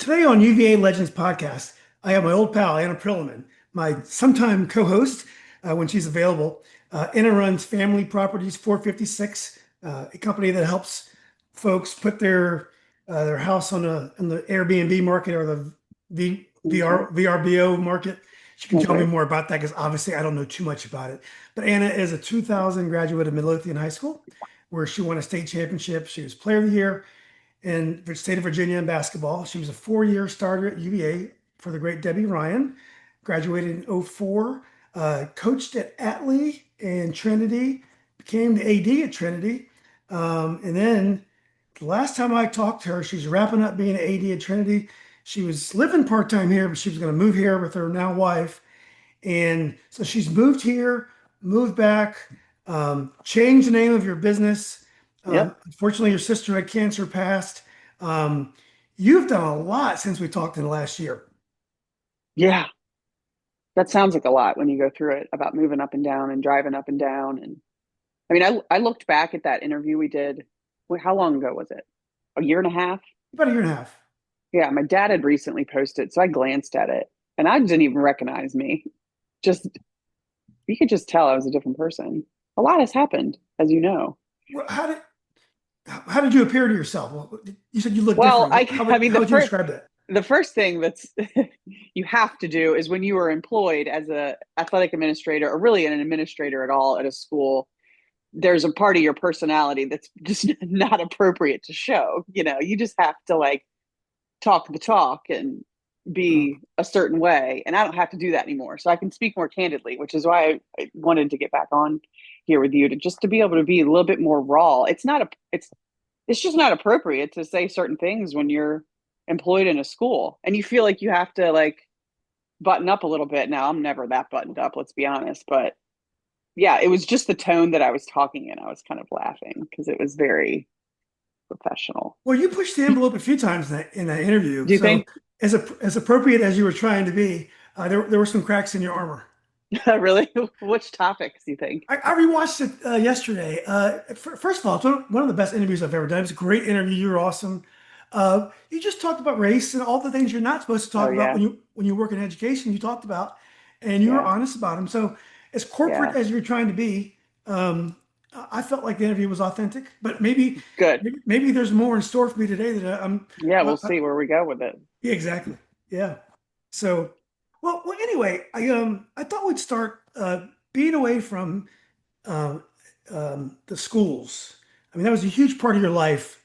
Today on UVA Legends podcast, I have my old pal, Anna Prillaman, my sometime co-host when she's available. Anna runs Family Properties 456, a company that helps folks put their house on the Airbnb market or the Okay. VRBO market. She can tell me Okay. more about that because obviously I don't know too much about it. But Anna is a 2000 graduate of Midlothian High School, where she won a state championship. She was Player of the Year in the state of Virginia in basketball. She was a four-year starter at UVA for the great Debbie Ryan. Graduated in '04. Coached at Atlee and Trinity. Became the AD at Trinity. And then the last time I talked to her, she's wrapping up being an AD at Trinity. She was living part-time here, but she was going to move here with her now wife. And so she's moved here, moved back, changed the name of your business. Yep. Unfortunately, your sister had cancer, passed. Um, you've done a lot since we talked in the last year. Yeah. That sounds like a lot when you go through it about moving up and down and driving up and down. And I mean, I looked back at that interview we did. How long ago was it? A year and a half? About a year and a half. Yeah. My dad had recently posted. So I glanced at it and I didn't even recognize me. Just, you could just tell I was a different person. A lot has happened, as you know. Well, how did you appear to yourself? Well, you said you look Well, different. How I would mean, how would you describe that? the first thing that's you have to do is when you are employed as a athletic administrator or really an administrator at all at a school, there's a part of your personality that's just not appropriate to show. You just have to like talk the talk and Uh, be a certain way. And I don't have to do that anymore. So I can speak more candidly, which is why I wanted to get back on here with you to just to be able to be a little bit more raw. It's just not appropriate to say certain things when you're employed in a school and you feel like you have to like button up a little bit. Now I'm never that buttoned up, let's be honest, but yeah, it was just the tone that I was talking in. I was kind of laughing because it was very professional. well, you pushed the envelope a few times in that interview. Do you So think? as appropriate as you were trying to be, there were some cracks in your armor. Really? Which topics do you think? I rewatched it yesterday. First of all, it's one of the best interviews I've ever done. It's a great interview. You were awesome. You just talked about race and all the things you're not supposed to Oh talk about yeah. when you work in education. You talked about, and you were Yeah. honest about them. So, as corporate Yeah. as you're trying to be, I felt like the interview was authentic. But maybe, Good. maybe, maybe there's more in store for me today that I'm. Yeah, we'll I, see where we go with it. yeah, exactly. Yeah. So, well. Anyway, I thought we'd start being away from um, the schools. I mean, that was a huge part of your life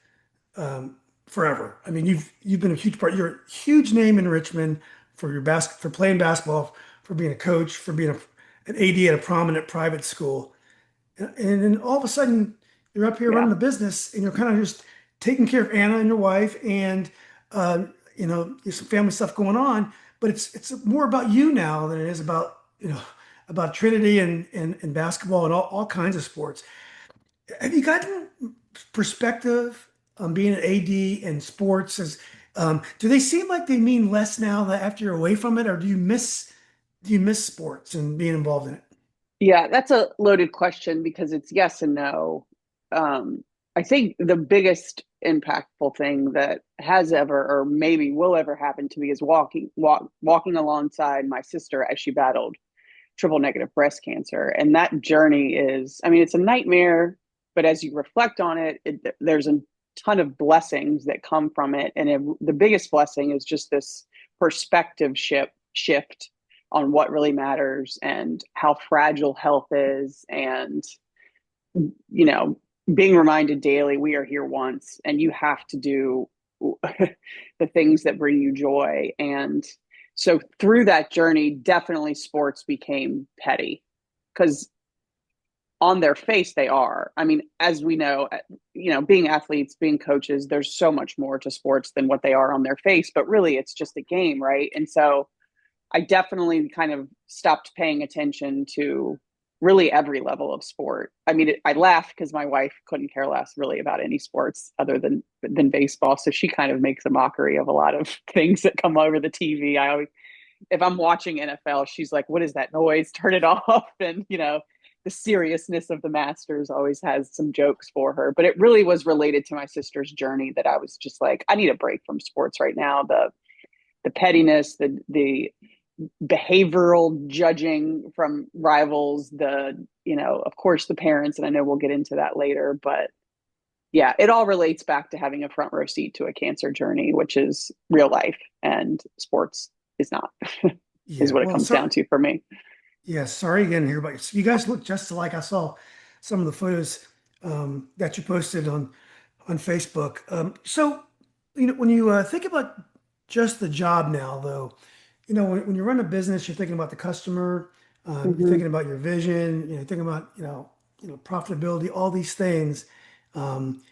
forever. I mean, you've been a huge part. You're a huge name in Richmond for your for playing basketball, for being a coach, for being an AD at a prominent private school, and then all of a sudden you're up here Yeah. running the business, and you're kind of just taking care of Anna and your wife, and uh, there's some family stuff going on. But it's more about you now than it is about about Trinity and basketball and all kinds of sports. Have you gotten perspective on being an AD in sports? Do they seem like they mean less now that after you're away from it, or do you miss sports and being involved in it? Yeah, that's a loaded question because it's yes and no. Um, I think the biggest impactful thing that has ever or maybe will ever happen to me is walking alongside my sister as she battled triple negative breast cancer. And that journey is, I mean, it's a nightmare, but as you reflect on there's a ton of blessings that come from it. And the biggest blessing is just this perspective shift on what really matters and how fragile health is. And, you know, being reminded daily, we are here once and you have to do the things that bring you joy. And so through that journey, definitely sports became petty because on their face they are. I mean, as we know, being athletes, being coaches, there's so much more to sports than what they are on their face, but really it's just a game, right? And so I definitely kind of stopped paying attention to really every level of sport. I mean, I laugh because my wife couldn't care less really about any sports other than baseball. So she kind of makes a mockery of a lot of things that come over the TV. I always, if I'm watching NFL, she's like, "What is that noise? Turn it off." And the seriousness of the Masters always has some jokes for her. But it really was related to my sister's journey that I was just like, I need a break from sports right now. the pettiness, the behavioral judging from rivals, of course, the parents, and I know we'll get into that later, but yeah, it all relates back to having a front row seat to a cancer journey, which is real life, and sports is not, is Yeah. what it Well, comes down sorry. to for me. Yeah. Sorry again here, but you guys look just alike. I saw some of the photos that you posted on Facebook. So, when you think about just the job now, though, when you run a business, you're thinking about the customer, you're Mm-hmm. thinking about your vision, you're thinking about, profitability, all these things. Um,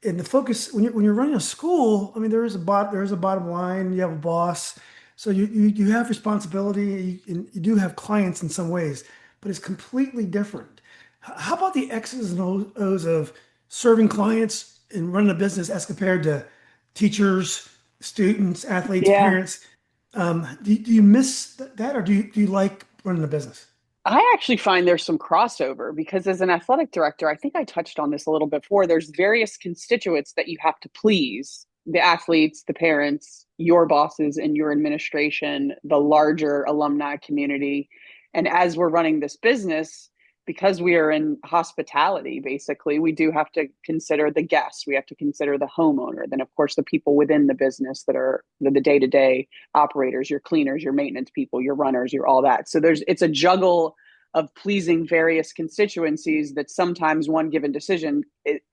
and the focus when you're running a school, I mean, there is a bottom line. You have a boss, so you have responsibility. You do have clients in some ways, but it's completely different. How about the X's and O's of serving clients and running a business as compared to teachers, students, athletes, Yeah. parents? Do you miss that, or do you like running a business? I actually find there's some crossover because as an athletic director, I think I touched on this a little before. There's various constituents that you have to please: the athletes, the parents, your bosses, and your administration, the larger alumni community. And as we're running this business, because we are in hospitality, basically, we do have to consider the guests. We have to consider the homeowner. Then, of course, the people within the business that are the day to day operators, your cleaners, your maintenance people, your runners, your all that. So it's a juggle of pleasing various constituencies that sometimes one given decision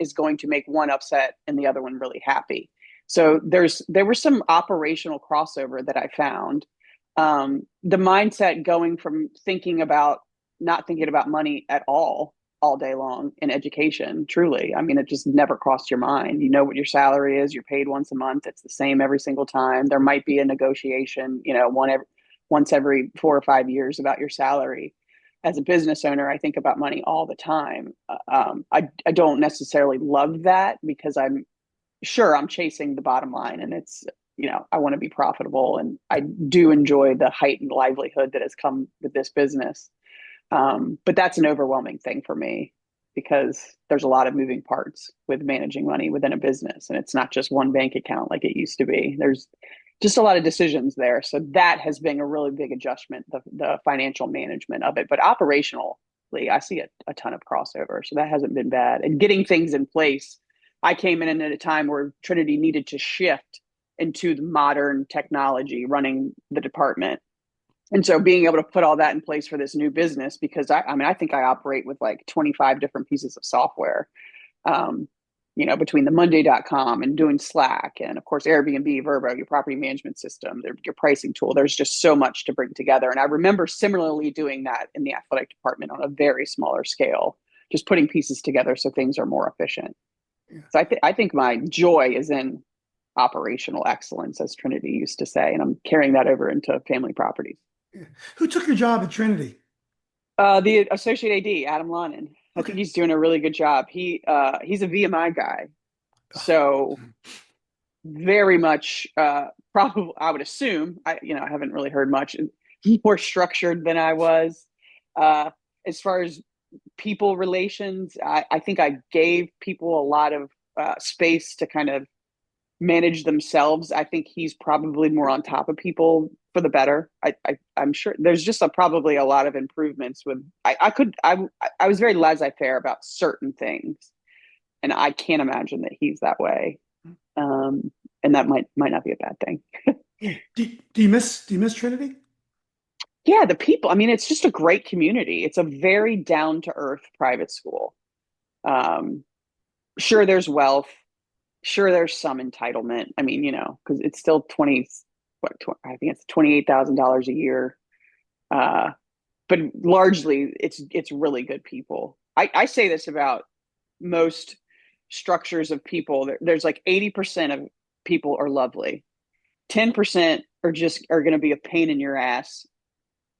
is going to make one upset and the other one really happy. So there was some operational crossover that I found. The mindset going from thinking about not thinking about money at all day long in education, truly. I mean, it just never crossed your mind. You know what your salary is, you're paid once a month, it's the same every single time. There might be a negotiation, once every 4 or 5 years about your salary. As a business owner, I think about money all the time. I don't necessarily love that because I'm chasing the bottom line, and I want to be profitable, and I do enjoy the heightened livelihood that has come with this business. But that's an overwhelming thing for me because there's a lot of moving parts with managing money within a business. And it's not just one bank account like it used to be. There's just a lot of decisions there. So that has been a really big adjustment, the financial management of it. But operationally, I see a ton of crossover. So that hasn't been bad. And getting things in place, I came in at a time where Trinity needed to shift into the modern technology running the department, and so being able to put all that in place for this new business, because I think I operate with like 25 different pieces of software, um, between the Monday.com and doing Slack, and of course, Airbnb, VRBO, your property management system, your pricing tool. There's just so much to bring together. And I remember similarly doing that in the athletic department on a very smaller scale, just putting pieces together so things are more efficient. Yeah. So I think my joy is in operational excellence, as Trinity used to say, and I'm carrying that over into family properties. Yeah. Who took your job at Trinity? The associate AD, Adam Lonan. I think Okay. he's doing a really good job. He's a VMI guy, so very much probably I would assume. I haven't really heard much. More structured than I was. As far as people relations, I think I gave people a lot of space to kind of manage themselves. I think he's probably more on top of people for the better. I'm sure there's just probably a lot of improvements with. I was very laissez-faire about certain things, and I can't imagine that he's that way. And that might not be a bad thing. Yeah. Do you miss Trinity? Yeah, the people. I mean, it's just a great community. It's a very down to earth private school. Um, sure, there's wealth. Sure, there's some entitlement. I mean, because it's still I think it's $28,000 a year. Uh, but largely, it's really good people. I say this about most structures of people. There's like 80% of people are lovely. 10% are going to be a pain in your ass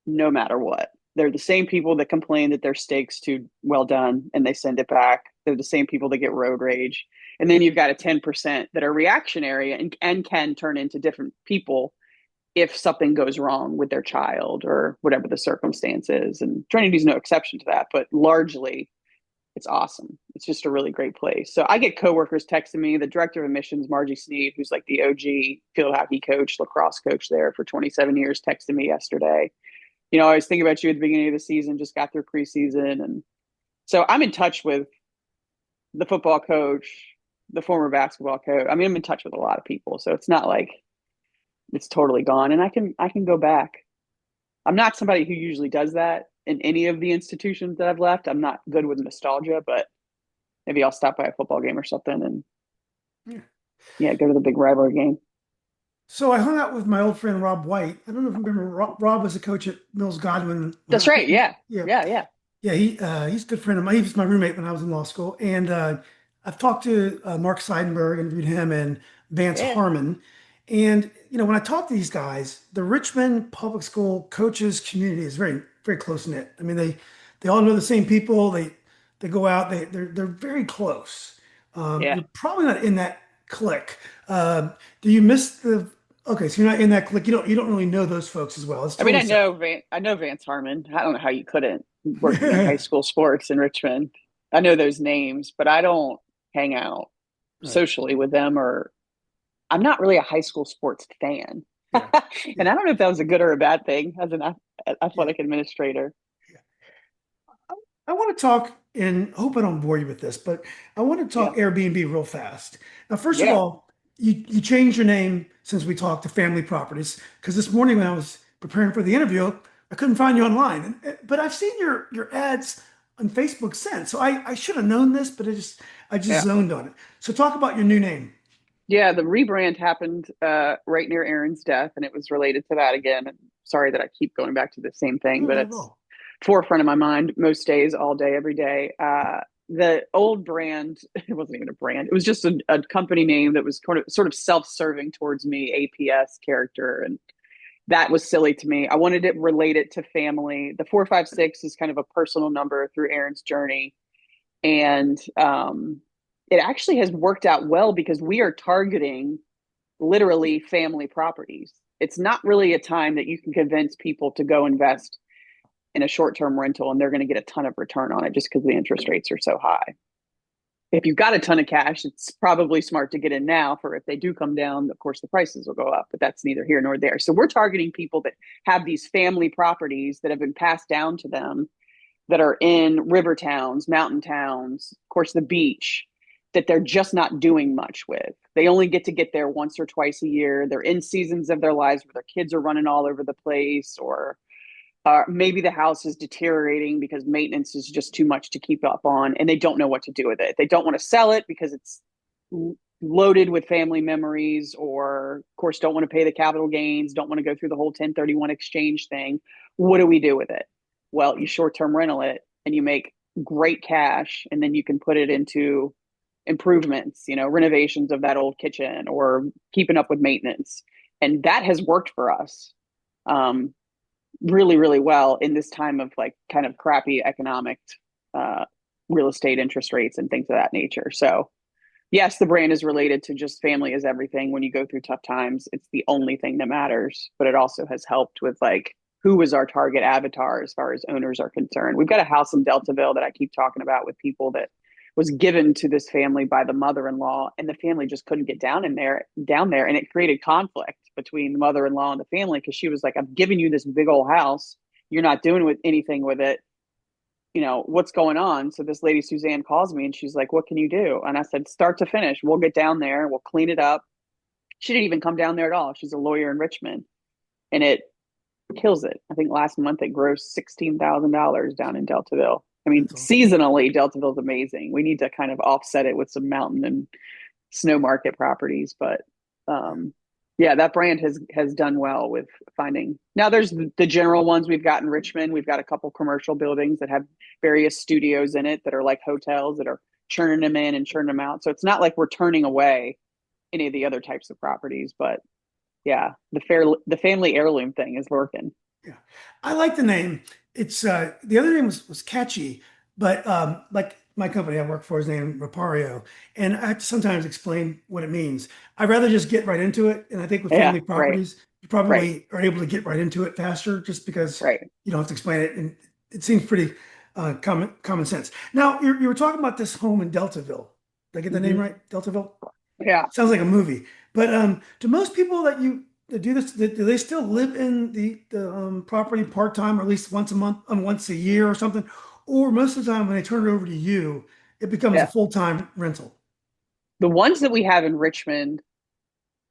no matter what. They're the same people that complain that their steak's too well done and they send it back. They're the same people that get road rage. And then you've got a 10% that are reactionary and can turn into different people if something goes wrong with their child or whatever the circumstance is. And Trinity's no exception to that, but largely It's awesome. It's just a really great place. So I get coworkers texting me. The director of admissions, Margie Sneed, who's like the OG field hockey coach, lacrosse coach there for 27 years, texted me yesterday. I was thinking about you at the beginning of the season, just got through preseason. And so I'm in touch with the football coach, the former basketball coach. I mean, I'm in touch with a lot of people. So it's not like it's totally gone. And I can go back. I'm not somebody who usually does that in any of the institutions that I've left. I'm not good with nostalgia, but maybe I'll stop by a football game or something and Yeah. yeah, go to the big rivalry game. So I hung out with my old friend Rob White. I don't know if you remember Rob was a coach at Mills Godwin when That's right. Yeah. yeah. Yeah. Yeah. Yeah, he's a good friend of mine. He was my roommate when I was in law school. And I've talked to Mark Seidenberg, interviewed him, and Vance Yeah. Harmon. And when I talk to these guys, the Richmond public school coaches community is very, very close knit. I mean, they all know the same people. They go out. They're very close. Yeah. You're probably not in that clique. Do you miss the? Okay, so you're not in that clique. You don't really know those folks as well. It's I mean, totally separate. I know Vance Harmon. I don't know how you couldn't working in high school sports in Richmond. I know those names, but I don't hang out Right. socially with them or I'm not really a high school sports fan. Yeah. And Yeah. I don't know if that was a good or a bad thing as an Yeah. athletic administrator. I want to talk, and hope I don't bore you with this, but I want to Yeah. talk Airbnb real fast. Now, first of Yeah. all, you changed your name since we talked to Family Properties, because this morning when I was preparing for the interview, I couldn't find you online. But I've seen your ads on Facebook since, so I should have known this, but I just Yeah. zoned on it. So talk about your new name. Yeah. The rebrand happened right near Aaron's death, and it was related to that again. And sorry that I keep going back to the same thing, No, but not at it's all. forefront of my mind most days, all day, every day. The old brand, it wasn't even a brand. It was just a company name that was sort of self-serving towards me, APS character. And that was silly to me. I wanted it related to family. The 456 is kind of a personal number through Aaron's journey. And it actually has worked out well because we are targeting literally family properties. It's not really a time that you can convince people to go invest in a short-term rental and they're going to get a ton of return on it just because the interest rates are so high. If you've got a ton of cash, it's probably smart to get in now for if they do come down, of course, the prices will go up, but that's neither here nor there. So we're targeting people that have these family properties that have been passed down to them that are in river towns, mountain towns, of course, the beach, that they're just not doing much with. They only get there once or twice a year. They're in seasons of their lives where their kids are running all over the place, or maybe the house is deteriorating because maintenance is just too much to keep up on, and they don't know what to do with it. They don't want to sell it because it's loaded with family memories, or, of course, don't want to pay the capital gains, don't want to go through the whole 1031 exchange thing. What do we do with it? Well, you short term rental it and you make great cash, and then you can put it into improvements, renovations of that old kitchen or keeping up with maintenance. And that has worked for us. Really, really well in this time of like kind of crappy economic uh, real estate interest rates and things of that nature. So, yes, the brand is related to just family is everything. When you go through tough times, it's the only thing that matters. But it also has helped with like who was our target avatar as far as owners are concerned. We've got a house in Deltaville that I keep talking about with people that was given to this family by the mother-in-law, and the family just couldn't get down there, and it created conflict between the mother-in-law and the family because she was like, "I'm giving you this big old house, you're not doing with anything with it. What's going on?" So this lady Suzanne calls me and she's like, "What can you do?" And I said, "Start to finish, we'll get down there, we'll clean it up." She didn't even come down there at all. She's a lawyer in Richmond, and it kills it. I think last month it grossed $16,000 down in Deltaville. I mean, That's awesome. seasonally, Deltaville's amazing. We need to kind of offset it with some mountain and snow market properties, but yeah, that brand has done well with finding. Now there's the general ones we've got in Richmond. We've got a couple commercial buildings that have various studios in it that are like hotels that are churning them in and churning them out. So it's not like we're turning away any of the other types of properties, but yeah, the family heirloom thing is working. Yeah, I like the name. It's the other name was catchy, but like my company I work for is named Repario, and I have to sometimes explain what it means. I'd rather just get right into it, and I think with Yeah, family right, properties, you right, probably are able to get right into it faster, just because right. you don't have to explain it, and it seems pretty. Common sense. Now, you were talking about this home in Deltaville. Did I get the name Hmm. right? Deltaville? Yeah. Sounds like a movie. But do most people that do this, do they still live in the property part-time, or at least once a month, once a year or something? Or most of the time when they turn it over to you, it becomes a Yeah. full-time rental? The ones that we have in Richmond,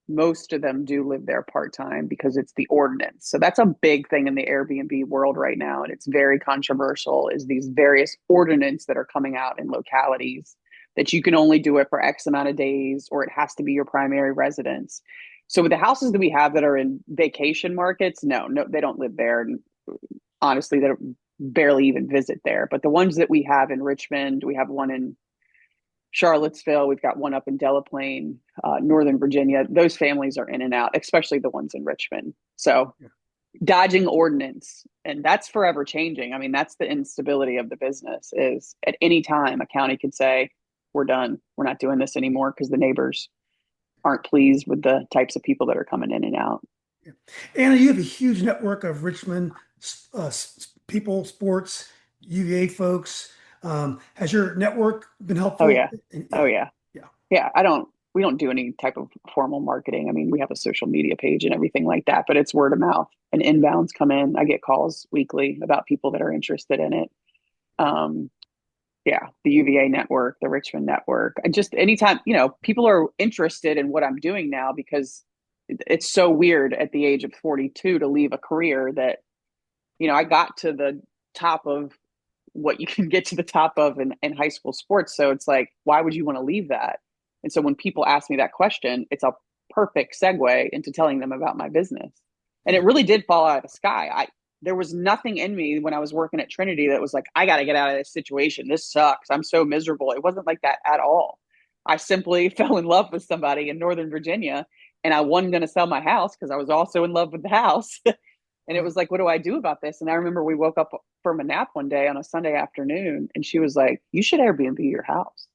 most of them do live there part time because it's the ordinance. So that's a big thing in the Airbnb world right now, and it's very controversial. Is these various ordinance that are coming out in localities that you can only do it for X amount of days, or it has to be your primary residence. So with the houses that we have that are in vacation markets, no, they don't live there, and honestly, they don't barely even visit there. But the ones that we have in Richmond, we have one in Charlottesville. We've got one up in Delaplane, Northern Virginia. Those families are in and out, especially the ones in Richmond. So Yeah. dodging ordinance, and that's forever changing. I mean, that's the instability of the business. Is at any time a county could say, "We're done. We're not doing this anymore," because the neighbors aren't pleased with the types of people that are coming in and out. Yeah. Anna, you have a huge network of Richmond people, sports, UVA folks. Has your network been Oh helpful? yeah, oh Yeah, yeah, yeah. yeah. We don't do any type of formal marketing. I mean, we have a social media page and everything like that, but it's word of mouth and inbounds come in. I get calls weekly about people that are interested in it. Um, yeah, the UVA network, the Richmond network. I just anytime, people are interested in what I'm doing now because it's so weird at the age of 42 to leave a career that, I got to the top of what you can get to the top of in high school sports. So it's like, why would you want to leave that? And so when people ask me that question, it's a perfect segue into telling them about my business. And Yeah. it really did fall out of the sky. There was nothing in me when I was working at Trinity that was like, I got to get out of this situation. This sucks. I'm so miserable. It wasn't like that at all. I simply fell in love with somebody in Northern Virginia, and I wasn't going to sell my house because I was also in love with the house. And it Wow. was like, what do I do about this? And I remember we woke up from a nap one day on a Sunday afternoon, and she was like, you should Airbnb your house.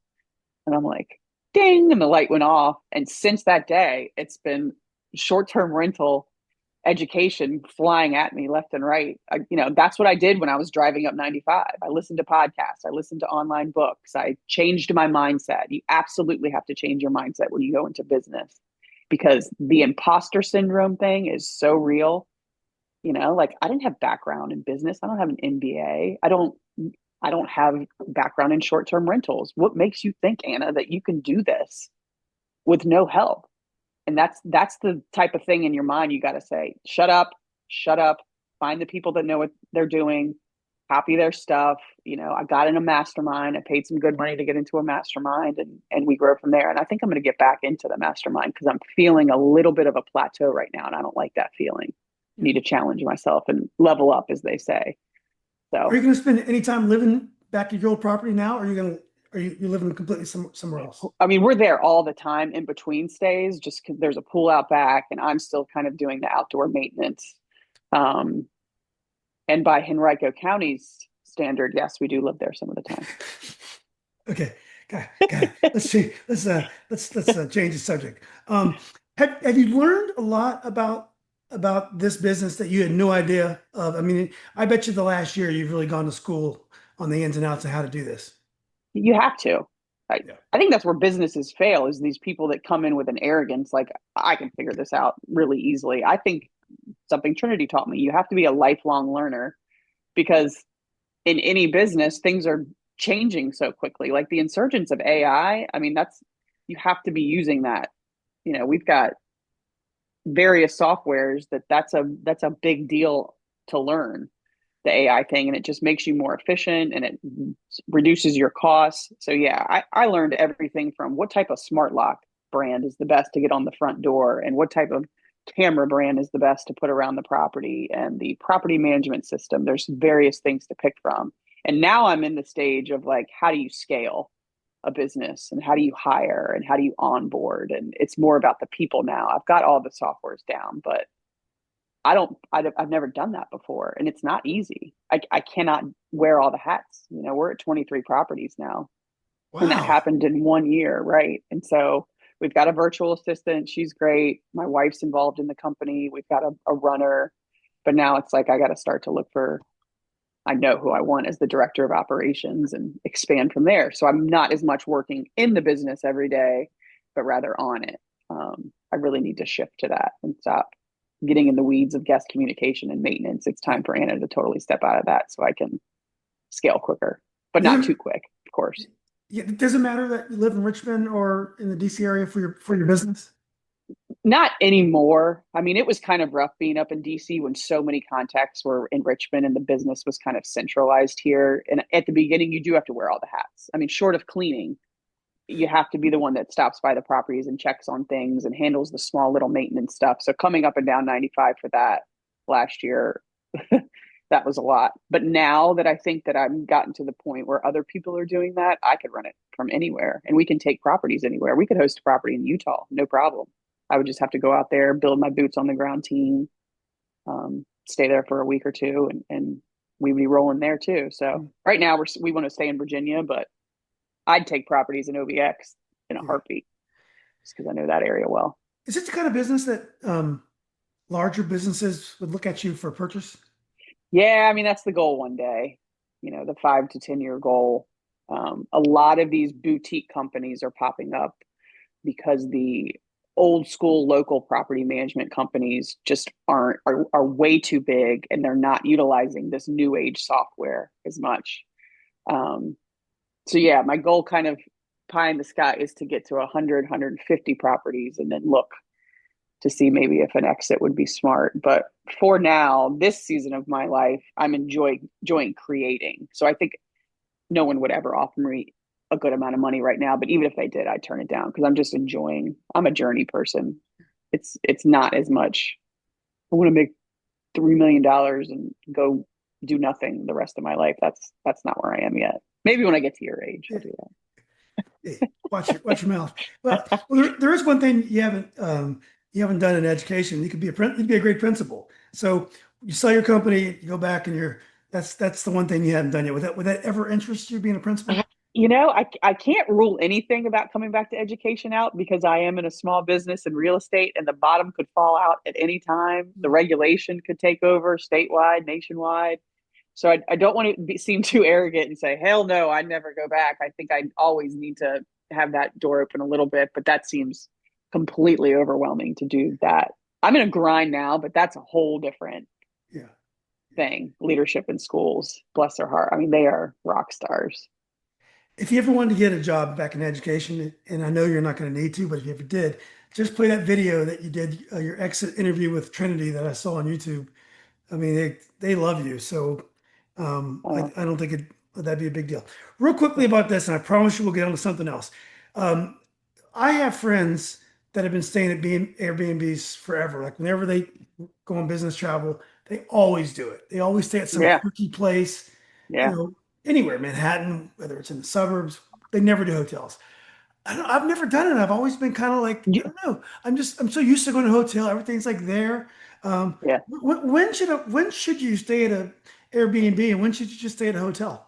And I'm like, ding. And the light went off. And since that day, it's been short term rental education flying at me left and right. That's what I did when I was driving up 95. I listened to podcasts, I listened to online books, I changed my mindset. You absolutely have to change your mindset when you go into business because the imposter syndrome thing is so real. Like I didn't have background in business. I don't have an MBA. I don't have background in short-term rentals. What makes you think, Anna, that you can do this with no help? And that's the type of thing in your mind you got to say, shut up, find the people that know what they're doing, copy their stuff. I got in a mastermind. I paid some good money to get into a mastermind, and we grow from there. And I think I'm going to get back into the mastermind because I'm feeling a little bit of a plateau right now, and I don't like that feeling. I Yeah. need to challenge myself and level up, as they say. Are you So going to spend any time living back at your old property now? Or are you going to, are you living completely somewhere else? I mean, we're there all the time in between stays, just because there's a pool out back, and I'm still kind of doing the outdoor maintenance. Um, and by Henrico County's standard, yes, we do live there some of the time. Okay, got it. Let's see. Let's change the subject. Have you learned a lot about this business that you had no idea of? I mean, I bet you the last year you've really gone to school on the ins and outs of how to do this. You have to. I, Yeah. I think that's where businesses fail is these people that come in with an arrogance, like I can figure this out really easily. I think something Trinity taught me, you have to be a lifelong learner because in any business, things are changing so quickly. Like the insurgence of AI, I mean, you have to be using that. We've got various softwares that's a big deal to learn the AI thing, and it just makes you more efficient and it reduces your costs. So yeah, I learned everything from what type of smart lock brand is the best to get on the front door and what type of camera brand is the best to put around the property and the property management system. There's various things to pick from. And now I'm in the stage of like, how do you scale a business and how do you hire and how do you onboard? And it's more about the people now. I've got all the softwares down, but I've never done that before. And it's not easy. I cannot wear all the hats. We're at 23 properties now, and that Wow. happened in 1 year. Right. And so we've got a virtual assistant. She's great. My wife's involved in the company. We've got a runner, but now it's like, I got to start to look for I know who I want as the director of operations and expand from there. So I'm not as much working in the business every day, but rather on it. I really need to shift to that and stop getting in the weeds of guest communication and maintenance. It's time for Anna to totally step out of that so I can scale quicker, but not too Doesn't quick, of course. yeah, it doesn't matter that you live in Richmond or in the DC area for your business. Not anymore. I mean, it was kind of rough being up in DC when so many contacts were in Richmond and the business was kind of centralized here. And at the beginning, you do have to wear all the hats. I mean, short of cleaning, you have to be the one that stops by the properties and checks on things and handles the small little maintenance stuff. So coming up and down 95 for that last year, that was a lot. But now that I think that I've gotten to the point where other people are doing that, I could run it from anywhere and we can take properties anywhere. We could host a property in Utah, no problem. I would just have to go out there, build my boots on the ground team, stay there for a week or two, and we'd be rolling there too. So right now we want to stay in Virginia, but I'd take properties in OVX in a Yeah. heartbeat just because I know that area well. Is it the kind of business that larger businesses would look at you for purchase? Yeah, I mean that's the goal one day. You know, the 5 to 10 year goal. A lot of these boutique companies are popping up because the old school local property management companies just are way too big and they're not utilizing this new age software as much. Um, so yeah, my goal kind of pie in the sky is to get to 100, 150 properties and then look to see maybe if an exit would be smart. But for now, this season of my life, I'm enjoying creating. So I think no one would ever offer me a good amount of money right now. But even if they did, I'd turn it down because I'm just enjoying. I'm a journey person. It's not as much. I want to make $3 million and go do nothing the rest of my life. That's not where I am yet. Maybe when I get to your age, I'll do Hey, watch your mouth. There is one thing you haven't done in education. You'd be a great principal. So you sell your company, you go back, and that's the one thing you haven't done yet. Would that ever interest you being a principal? that. I can't rule anything about coming back to education out because I am in a small business in real estate and the bottom could fall out at any time. The regulation could take over statewide, nationwide. So I don't want to seem too arrogant and say, hell no, I'd never go back. I think I always need to have that door open a little bit, but that seems completely overwhelming to do that. I'm in a grind now, but that's a whole different Yeah. thing. Leadership in schools, bless their heart. I mean, they are rock stars. If you ever wanted to get a job back in education, and I know you're not going to need to, but if you ever did, just play that video that you did your exit interview with Trinity that I saw on YouTube. I mean, they love you, so I don't think that'd be a big deal. Real quickly about this, and I promise you we'll get on to something else. Um, I have friends that have been staying at Airbnbs forever. Like whenever they go on business travel, they always do it. They always stay at some Yeah, quirky place, you yeah. know, anywhere, Manhattan, whether it's in the suburbs. They never do hotels. I've never done it. I've always been kind of like, I You, don't know. I'm so used to going to a hotel. Everything's like there. yeah. When should you stay at a Airbnb and when should you just stay at a hotel?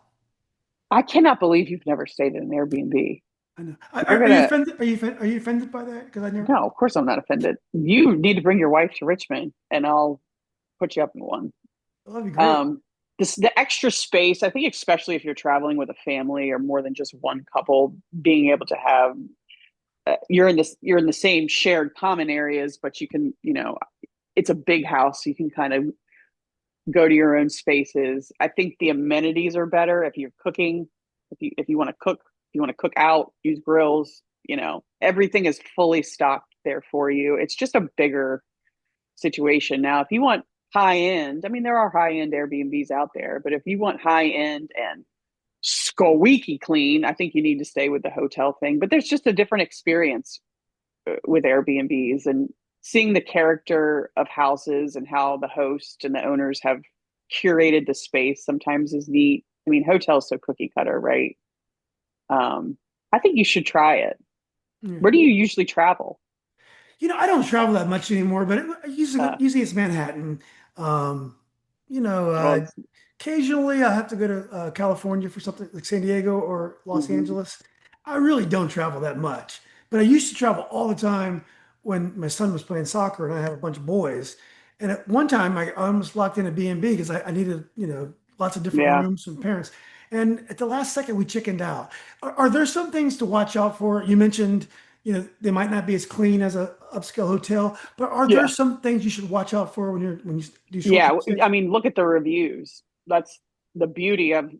I cannot believe you've never stayed in an Airbnb. I know. You're Are you gonna offended? Are you offended by that? Because I never. No, of course I'm not offended. You need to bring your wife to Richmond and I'll put you up in one. Oh, that'd be great. Um, the extra space, I think, especially if you're traveling with a family or more than just one couple, being able to have you're in the same shared common areas, but you can, it's a big house. So you can kind of go to your own spaces. I think the amenities are better if you're cooking, if you want to cook, if you want to cook out, use grills, everything is fully stocked there for you. It's just a bigger situation. Now, if you want high end, I mean, there are high end Airbnbs out there, but if you want high end and squeaky clean, I think you need to stay with the hotel thing. But there's just a different experience with Airbnbs and seeing the character of houses and how the host and the owners have curated the space sometimes is neat. I mean, hotels so cookie cutter, right? I think you should try it. Yeah. Where do you usually travel? I don't travel that much anymore, but Uh, usually it's Manhattan. Um, you know, well, uh, occasionally I have to go to California for something like San Diego or Los mhm. Angeles. I really don't travel that much, but I used to travel all the time when my son was playing soccer and I had a bunch of boys. And at one time I almost locked in a B&B because I needed, lots of different Yeah. rooms and parents. And at the last second, we chickened out. Are there some things to watch out for? You mentioned, they might not be as clean as a upscale hotel, but are there Yeah. some things you should watch out for when you do Yeah. short-term I stays? mean, look at the reviews. That's the beauty of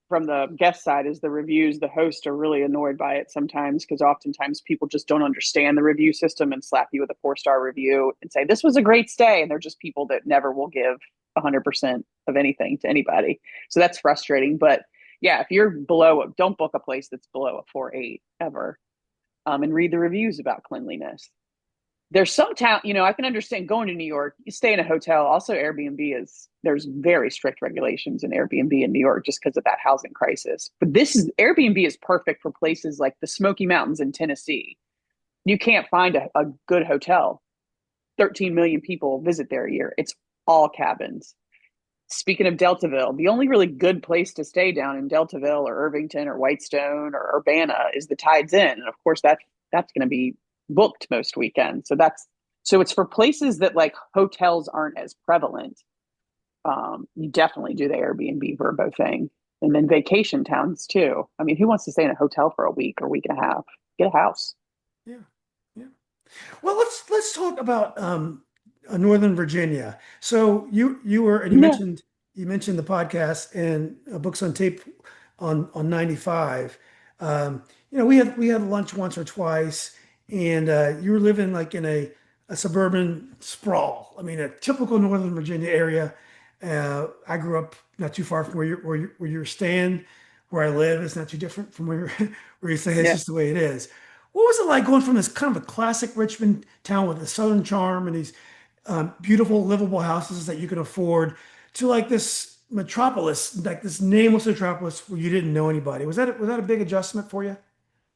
from the guest side is the reviews. The hosts are really annoyed by it sometimes because oftentimes people just don't understand the review system and slap you with a 4-star review and say, this was a great stay. And they're just people that never will give 100% of anything to anybody. So that's frustrating. But yeah, if you're below, don't book a place that's below a 4.8 ever, and read the reviews about cleanliness. There's some town, I can understand going to New York, you stay in a hotel. Also, Airbnb there's very strict regulations in Airbnb in New York just because of that housing crisis. But Airbnb is perfect for places like the Smoky Mountains in Tennessee. You can't find a good hotel. 13 million people visit there a year. It's all cabins. Speaking of Deltaville, the only really good place to stay down in Deltaville or Irvington or Whitestone or Urbana is the Tides Inn. And of course, that's going to be booked most weekends. So it's for places that like hotels aren't as prevalent. You definitely do the Airbnb VRBO thing, and then vacation towns too. I mean, who wants to stay in a hotel for a week or week and a half? Get a house. Yeah, yeah. Well, let's talk about Northern Virginia. So you were and Yeah, you mentioned the podcast and books on tape on 95. We had lunch once or twice, and you were living like in a suburban sprawl. I mean, a typical Northern Virginia area. I grew up not too far from where you're staying. Where I live is not too different from where you stay. It's yeah. just the way it is. What was it like going from this kind of a classic Richmond town with a southern charm and these beautiful, livable houses that you can afford to like this metropolis, like this nameless metropolis where you didn't know anybody? Was that a big adjustment for you?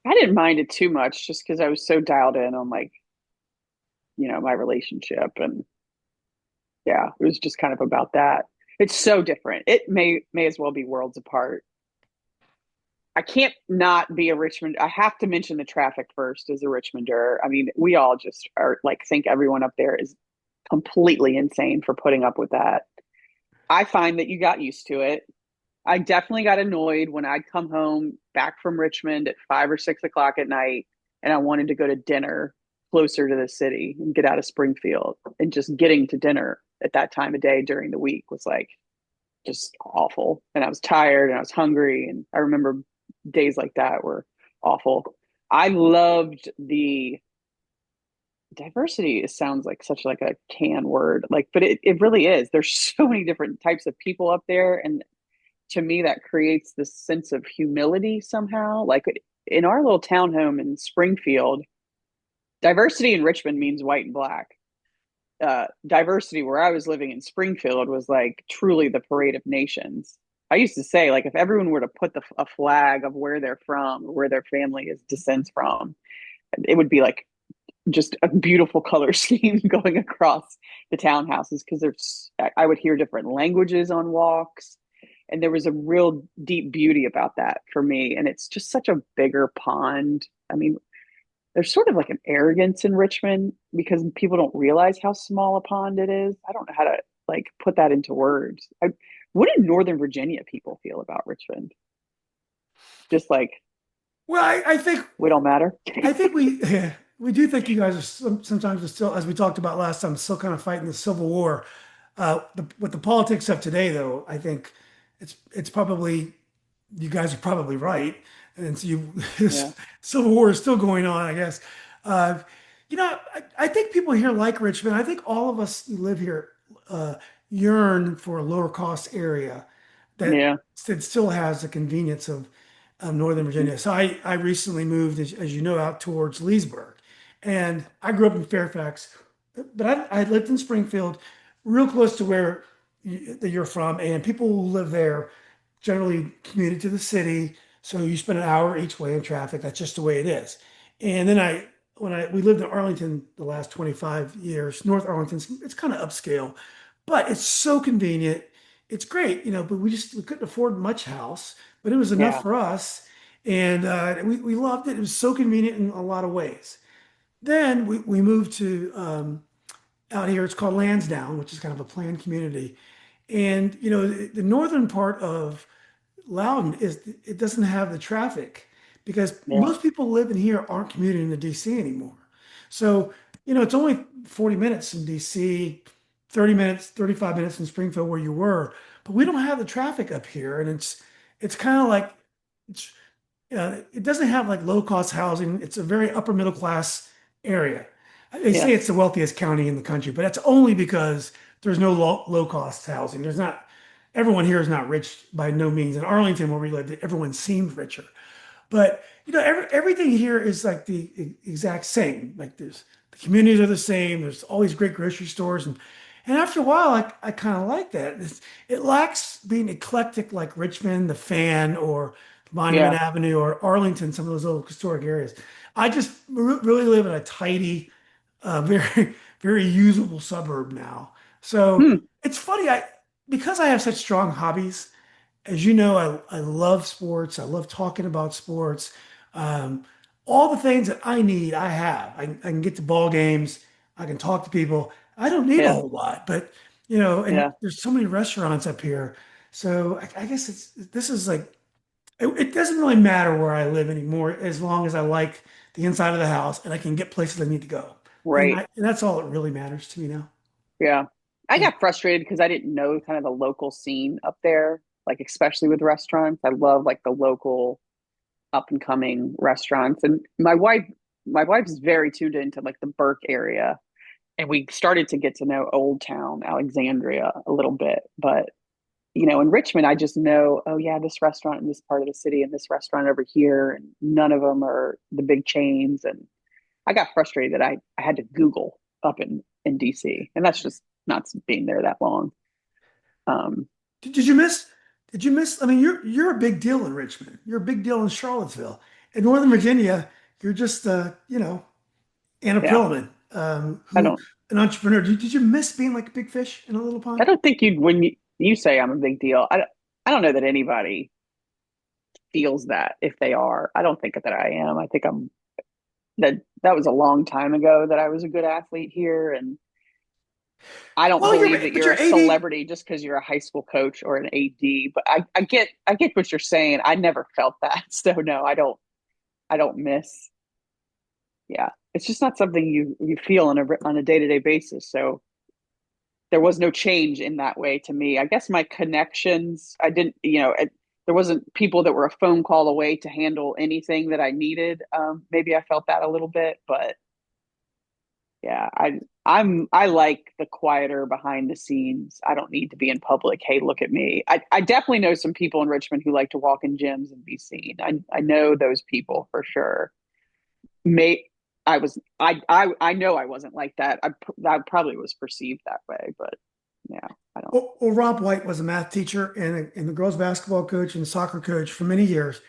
I didn't mind it too much just because I was so dialed in on like my relationship, and yeah, it was just kind of about that. It's so different. It may as well be worlds apart. I can't not be a Richmond. I have to mention the traffic first as a Richmonder. I mean, we all just are like think everyone up there is completely insane for putting up with that. I find that you got used to it. I definitely got annoyed when I'd come home back from Richmond at 5 or 6 o'clock at night and I wanted to go to dinner closer to the city and get out of Springfield. And just getting to dinner at that time of day during the week was like just awful. And I was tired and I was hungry. And I remember days like that were awful. I loved the diversity. It sounds like such like a can word, like, but it really is. There's so many different types of people up there. And to me, that creates this sense of humility somehow. Like in our little townhome in Springfield, diversity in Richmond means white and black. Diversity where I was living in Springfield was like truly the parade of nations. I used to say, like, if everyone were to put a flag of where they're from, or where their family is descends from, it would be like just a beautiful color scheme going across the townhouses because I would hear different languages on walks, and there was a real deep beauty about that for me. And it's just such a bigger pond. I mean, there's sort of like an arrogance in Richmond because people don't realize how small a pond it is. I don't know how to like put that into words. What do Northern Virginia people feel about Richmond? Just like Well, I think we don't matter. I think we yeah, we do think you guys are sometimes still, as we talked about last time, still kind of fighting the Civil War. With the politics of today, though, I think it's probably you guys are probably right, and so Yeah, Civil War is still going on, I guess. Uh, I think people here like Richmond. I think all of us who live here uh, yearn for a lower cost area yeah, that still has the convenience of Northern Virginia. So I recently moved, as you know, out towards Leesburg, and I grew up in Fairfax, but I lived in Springfield, real close to where that you're from, and people who live there generally commuted to the city. So you spend an hour each way in traffic. That's just the way it is. And then we lived in Arlington the last 25 years, North Arlington, it's kind of upscale, but it's so convenient. It's great, but we couldn't afford much house, but it was enough yeah. for us. And we loved it. It was so convenient in a lot of ways. Then we moved to out here. It's called Lansdowne, which is kind of a planned community. And the northern part of Loudon is it doesn't have the traffic because Yeah. most people living here aren't commuting to DC anymore. So, it's only 40 minutes in DC, 30 minutes, 35 minutes in Springfield where you were, but we don't have the traffic up here. And it's kind of like it's it doesn't have like low cost housing. It's a very upper middle class area. They Yeah. say it's the wealthiest county in the country, but that's only because there's no low cost housing. There's not Everyone here is not rich by no means. In Arlington, where we live, everyone seems richer. But everything here is like the exact same. Like the communities are the same. There's always great grocery stores, and after a while, I kind of like that. It lacks being eclectic like Richmond, the Fan, or Monument Yeah. Avenue, or Arlington, some of those little historic areas. I just really live in a tidy, very very usable suburb now. So Hmm. it's funny. Because I have such strong hobbies. As you know, I love sports. I love talking about sports. Um, all the things that I need, I have. I can get to ball games. I can talk to people. I don't need a Yeah. whole lot, but and Yeah. there's so many restaurants up here. So I guess this is like it doesn't really matter where I live anymore as long as I like the inside of the house and I can get places I need to go. Right. And that's all that really matters to me now. Yeah. I Yeah. got frustrated because I didn't know kind of the local scene up there, like especially with restaurants. I love like the local up and coming restaurants. And my wife's very tuned into like the Burke area. And we started to get to know Old Town, Alexandria a little bit. But, in Richmond, I just know, oh yeah, this restaurant in this part of the city and this restaurant over here. And none of them are the big chains. And I got frustrated that I had to Google up in DC. And that's just not being there that long. Um, Did you miss? Did you miss? I mean, you're a big deal in Richmond. You're a big deal in Charlottesville. In Northern Virginia, you're just Anna yeah, Prillaman, I who don't an entrepreneur. Did you miss being like a big fish in a little I pond? don't think when you say I'm a big deal, I don't know that anybody feels that if they are. I don't think that I am. I think that was a long time ago that I was a good athlete here, and I don't Well, believe that you're you're a 80. celebrity just because you're a high school coach or an AD. But I get what you're saying. I never felt that, so no, I don't miss. Yeah, it's just not something you feel on a day-to-day basis. So there was no change in that way to me. I guess my connections, I didn't, there wasn't people that were a phone call away to handle anything that I needed. Maybe I felt that a little bit, but yeah, I like the quieter behind the scenes. I don't need to be in public. Hey, look at me. I definitely know some people in Richmond who like to walk in gyms and be seen. I know those people for sure. May I know I wasn't like that. I probably was perceived that way, but yeah, I don't. Well, Rob White was a math teacher and the girls basketball coach and soccer coach for many years.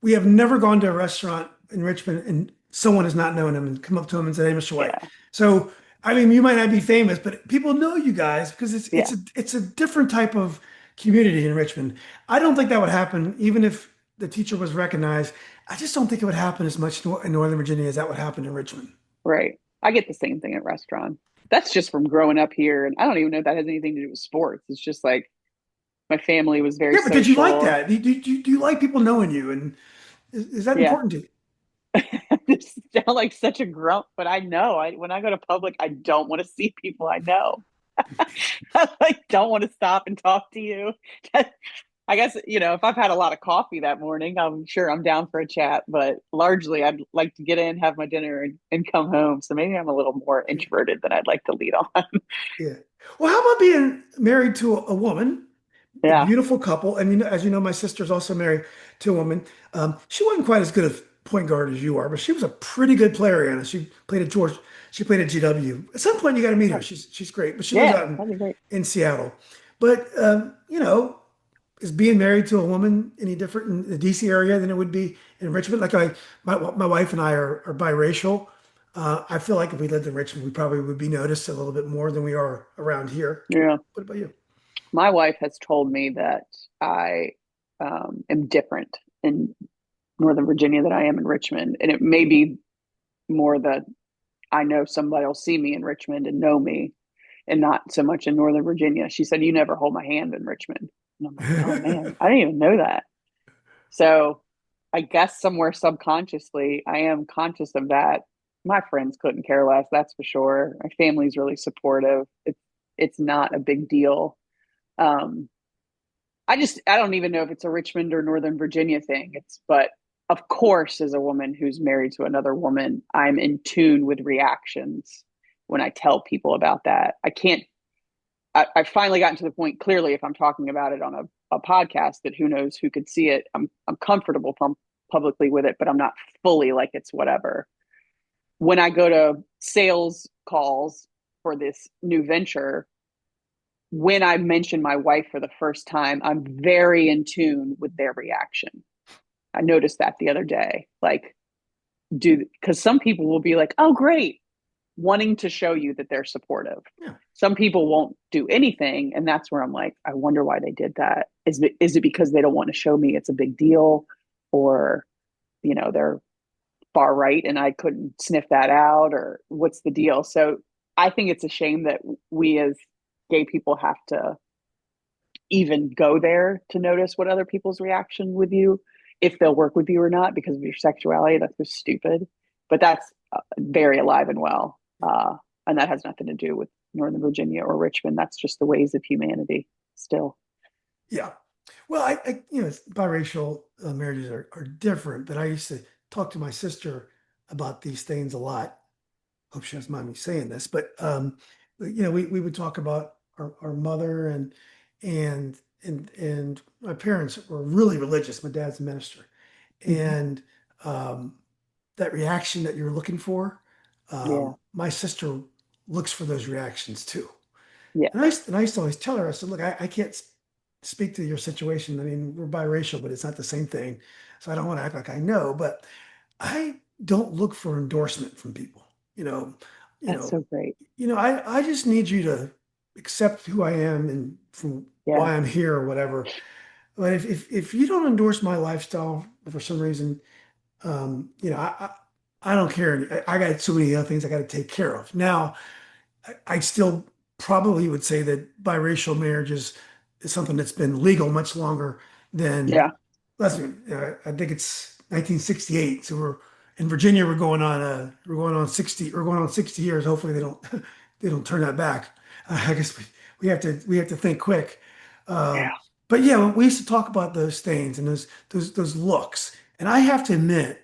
We have never gone to a restaurant in Richmond and someone has not known him and come up to him and said, "Hey, Mr. White." Yeah, So, I mean, you might not be famous, but people know you guys because yeah, it's a different type of community in Richmond. I don't think that would happen even if the teacher was recognized. I just don't think it would happen as much in Northern Virginia as that would happen in Richmond. right. I get the same thing at restaurants. That's just from growing up here, and I don't even know if that has anything to do with sports. It's just like my family was very Yeah, but did you like social. that? Do you like people knowing you? And is that Yeah, important to you? this sound like such a grump, but I know I when I go to public, I don't want to see people I know. I like don't want to stop and talk to you. I guess, if I've had a lot of coffee that morning, I'm sure I'm down for a chat, but largely I'd like to get in, have my dinner, and come home. So maybe I'm a little more introverted than I'd like to lead on. Yeah. Well, how about being married to a woman, a Yeah. beautiful couple? And as you know, my sister's also married to a woman. She wasn't quite as good a point guard as you are, but she was a pretty good player, Anna. She played at George. She played at GW. At some point, you got to meet her. She's great, but she lives Yeah. out That'd be great. in Seattle. But is being married to a woman any different in the DC area than it would be in Richmond? Like my wife and I are biracial. I feel like if we lived in Richmond, we probably would be noticed a little bit more than we are around here. Yeah. What about you? My wife has told me that I am different in Northern Virginia than I am in Richmond. And it may be more that I know somebody will see me in Richmond and know me. and not so much in Northern Virginia. She said, "You never hold my hand in Richmond." And I'm like, "Oh man, I didn't even know that." So I guess somewhere subconsciously, I am conscious of that. My friends couldn't care less, that's for sure. My family's really supportive. It's not a big deal. Um, I don't even know if it's a Richmond or Northern Virginia thing. But of course, as a woman who's married to another woman, I'm in tune with reactions when I tell people about that. I can't. I finally gotten to the point clearly if I'm talking about it on a podcast that who knows who could see it. I'm comfortable publicly with it, but I'm not fully like it's whatever. When I go to sales calls for this new venture, when I mention my wife for the first time, I'm very in tune with their reaction. I noticed that the other day. Like, because some people will be like, "Oh, great," wanting to show you that they're supportive. Yeah. Some people won't do anything, and that's where I'm like, I wonder why they did that. Is it because they don't want to show me it's a big deal, or they're far right and I couldn't sniff that out, or what's the deal? So I think it's a shame that we as gay people have to even go there to notice what other people's reaction with you, if they'll work with you or not because of your sexuality. That's just stupid. But that's very alive and well. And that has nothing to do with Northern Virginia or Richmond. That's just the ways of humanity still. Yeah. Well, biracial marriages are different, but I used to talk to my sister about these things a lot. Hope she doesn't mind me saying this, but we would talk about our mother and my parents were really religious. My dad's a minister, Mm-hmm. and um, that reaction that you're looking for, Yeah. my sister looks for those reactions too. Yeah. And I used to always tell her, I said, look, I can't speak to your situation. I mean, we're biracial, but it's not the same thing. So I don't want to act like I know, but I don't look for endorsement from people. You know, you That's know, so great. I just need you to accept who I am and from Yeah. why I'm here or whatever. But if you don't endorse my lifestyle for some reason, I don't care. I got so many other things I got to take care of. Now, I still probably would say that biracial marriages is something that's been legal much longer than, Yeah. I think it's 1968. So we're in Virginia. We're going on 60 years. Hopefully they don't they don't turn that back. I guess we have to think quick. Yeah. But yeah, we used to talk about those things and those looks. And I have to admit,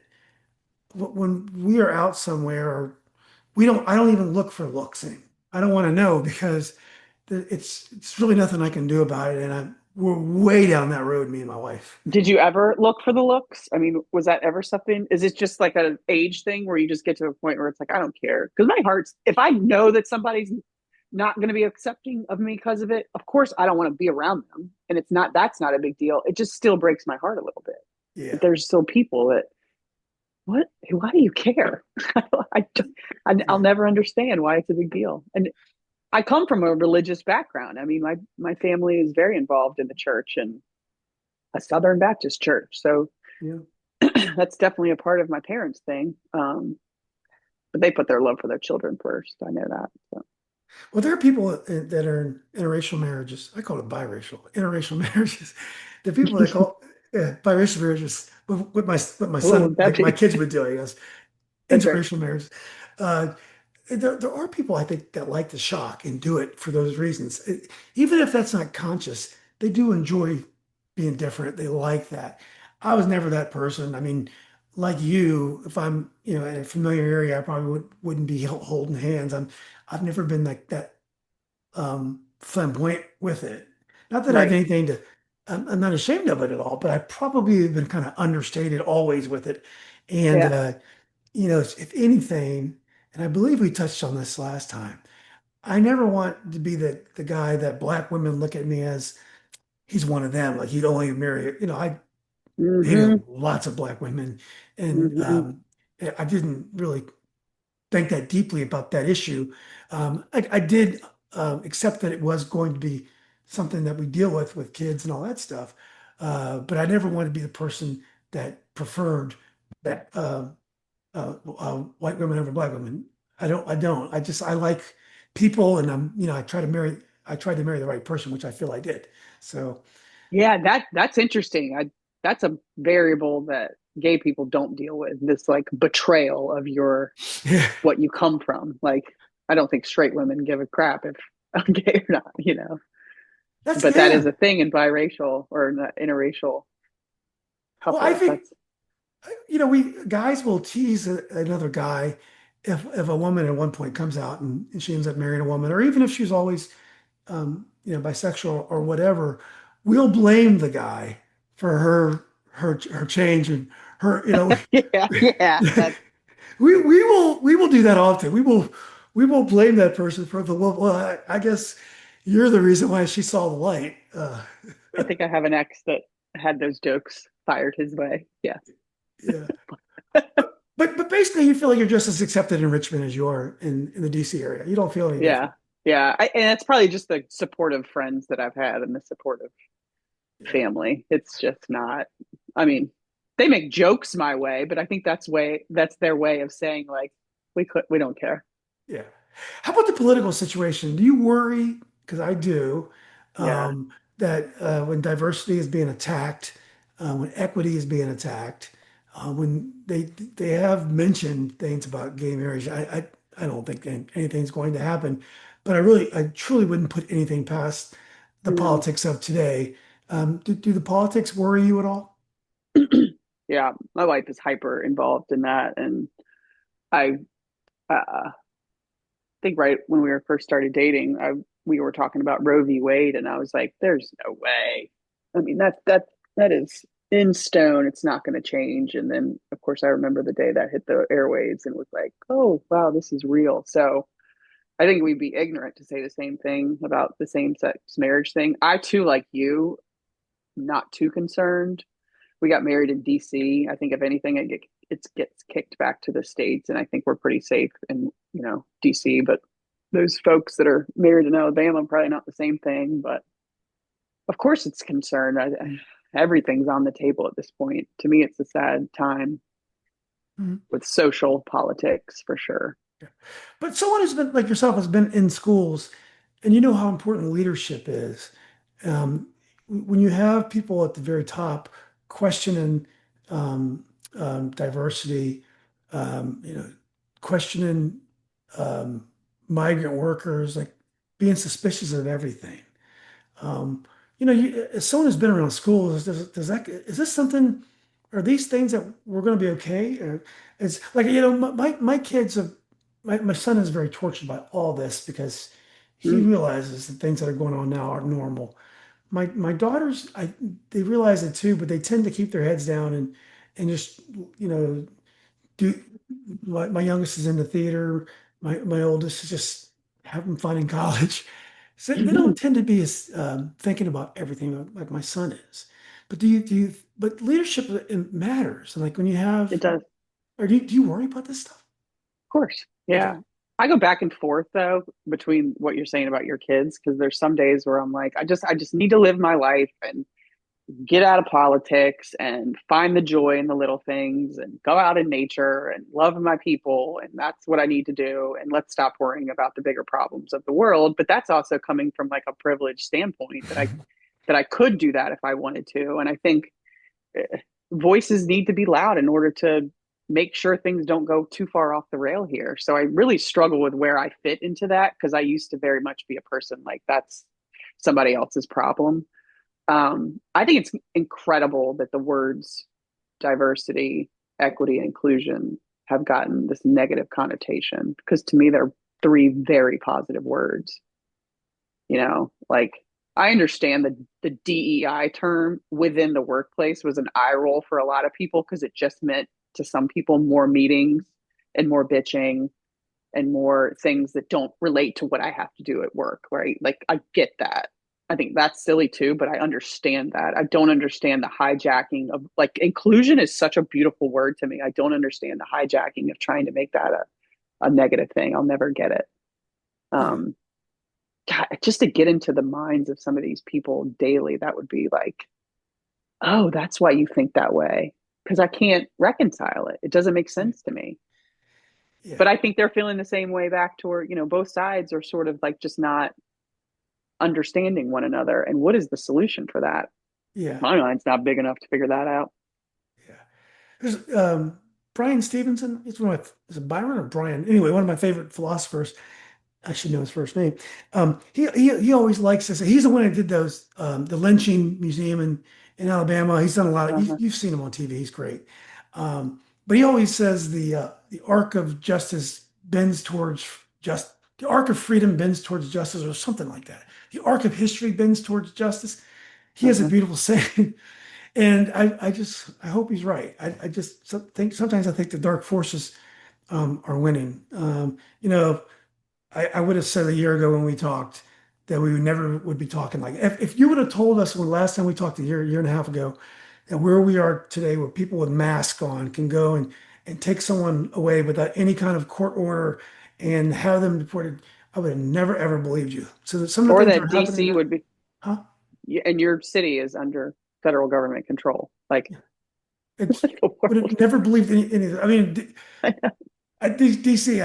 when we are out somewhere or I don't even look for looks anymore. I don't want to know because it's really nothing I can do about it. And we're way down that road, me and my wife. Did you ever look for the looks? I mean, was that ever something? Is it just like an age thing where you just get to a point where it's like, I don't care? Because my heart's, if I know that somebody's not going to be accepting of me because of it, of course, I don't want to be around them. And that's not a big deal. It just still breaks my heart a little bit. That Yeah. there's still people that, why do you care? I, I'll Yeah. never understand why it's a big deal. And I come from a religious background. I mean, my family is very involved in the church and a Southern Baptist church. So Yeah. that's definitely a part of my parents' thing. But they put their love for their children first. I know that. So. Well, there are people that are in interracial marriages. I call it biracial, interracial marriages. The people that call biracial marriages, what my Oh, son, like my kids would do, I guess, that's right. interracial marriages. Uh, there are people I think that like the shock and do it for those reasons. Even if that's not conscious, they do enjoy being different. They like that. I was never that person. I mean, like you, if I'm, in a familiar area, I probably wouldn't be holding hands. I've never been like that flamboyant with it. Not that I have Right. anything to, I'm not ashamed of it at all, but I probably have been kind of understated always with it. And, Yeah. if anything, and I believe we touched on this last time, I never want to be the guy that black women look at me as he's one of them. Like he'd only marry, I dated Mm-hmm. lots of black women and Mm-hmm. I didn't really think that deeply about that issue. I did accept that it was going to be something that we deal with kids and all that stuff. But I never wanted to be the person that preferred that white women over black women. I don't. I like people, and I tried to marry the right person, which I feel I did. So, Yeah, that's interesting. That's a variable that gay people don't deal with. This like betrayal of your yeah, what you come from. Like I don't think straight women give a crap if I'm gay or not, you know. that's But that is yeah. a thing in biracial or interracial Well, I couples. think That's we guys will tease another guy if a woman at one point comes out and she ends up marrying a woman, or even if she's always bisexual or whatever, we'll blame the guy for her change and her, yeah, yeah. That's we will do that often. We will blame that person for the well. I guess you're the reason why she saw the light. I think I have an ex that had those jokes fired his way. Yeah. Yeah, but basically, you feel like you're just as accepted in Richmond as you are in the DC area. You don't feel any Yeah. different. Yeah. And it's probably just the supportive friends that I've had and the supportive Yeah, family. It's just not, I mean, they make jokes my way, but I think that's their way of saying like, we don't care. yeah. How about the political situation? Do you worry? Because I do. Yeah. That when diversity is being attacked, when equity is being attacked, when they have mentioned things about gay marriage, I don't think anything's going to happen. But I truly wouldn't put anything past the No. politics of today. Do the politics worry you at all? Yeah. My wife is hyper involved in that. And I think right when we were first started dating, we were talking about Roe v. Wade, and I was like, "There's no way." I mean, that is in stone. It's not going to change. And then, of course, I remember the day that hit the airwaves and was like, "Oh, wow, this is real." So I think we'd be ignorant to say the same thing about the same sex marriage thing. I too, like you, not too concerned. We got married in DC. I think if anything, it gets kicked back to the states, and I think we're pretty safe in DC. But those folks that are married in Alabama probably not the same thing. But of course, it's concerned. Everything's on the table at this point. To me, it's a sad time Mhm. with social politics for sure. But someone who's been like yourself has been in schools, and you know how important leadership is. Um, when you have people at the very top questioning diversity, questioning um, migrant workers, like being suspicious of everything. As someone who's been around schools, is this something? Are these things that we're going to be okay? Or it's like my kids have my son is very tortured by all this because he Mm. realizes the things that are going on now aren't normal. My daughters, they realize it too, but they tend to keep their heads down and just you know do. My youngest is in the theater. My oldest is just having fun in college. So they don't tend to be as thinking about everything like my son is. But but leadership it matters. And like when you It have, does. or do you worry about this stuff? Course. Okay. Yeah. I go back and forth though between what you're saying about your kids because there's some days where I'm like I just need to live my life and get out of politics and find the joy in the little things and go out in nature and love my people and that's what I need to do and let's stop worrying about the bigger problems of the world, but that's also coming from like a privileged standpoint that I could do that if I wanted to, and I think voices need to be loud in order to make sure things don't go too far off the rail here. So I really struggle with where I fit into that because I used to very much be a person like that's somebody else's problem. I think it's incredible that the words diversity, equity, and inclusion have gotten this negative connotation because to me they're three very positive words. Like I understand the DEI term within the workplace was an eye roll for a lot of people because it just meant to some people more meetings and more bitching and more things that don't relate to what I have to do at work, right? Like I get that. I think that's silly too, but I understand that. I don't understand the hijacking of like inclusion is such a beautiful word to me. I don't understand the hijacking of trying to make that a negative thing. I'll never get it. Okay. Um, God, just to get into the minds of some of these people daily, that would be like, oh, that's why you think that way. Because I can't reconcile it. It doesn't make sense to me. Yeah. But I think they're feeling the same way back toward, both sides are sort of like just not understanding one another. And what is the solution for that? Yeah. My mind's not big enough to figure that out. Yeah. There's Brian Stevenson. He's one of my, is it Byron or Brian? Anyway, one of my favorite philosophers. I should know his first name. He always likes to say he's the one who did those the lynching museum in Alabama. He's done a lot of Uh-huh. you've seen him on TV. He's great. But he always says the arc of justice bends towards just the arc of freedom bends towards justice or something like that. The arc of history bends towards justice. He has a Uh-huh. beautiful saying, and I hope he's right. I just think sometimes I think the dark forces are winning. I would have said a year ago when we talked that we would never would be talking like if you would have told us when last time we talked a year and a half ago that where we are today, where people with masks on can go and take someone away without any kind of court order and have them deported, I would have never ever believed you. So that some of the Or things that that are happening DC now, would be, huh? and your city is under federal government control. Like, Yeah, what it's the would have world? never believed any of it. I mean, DC,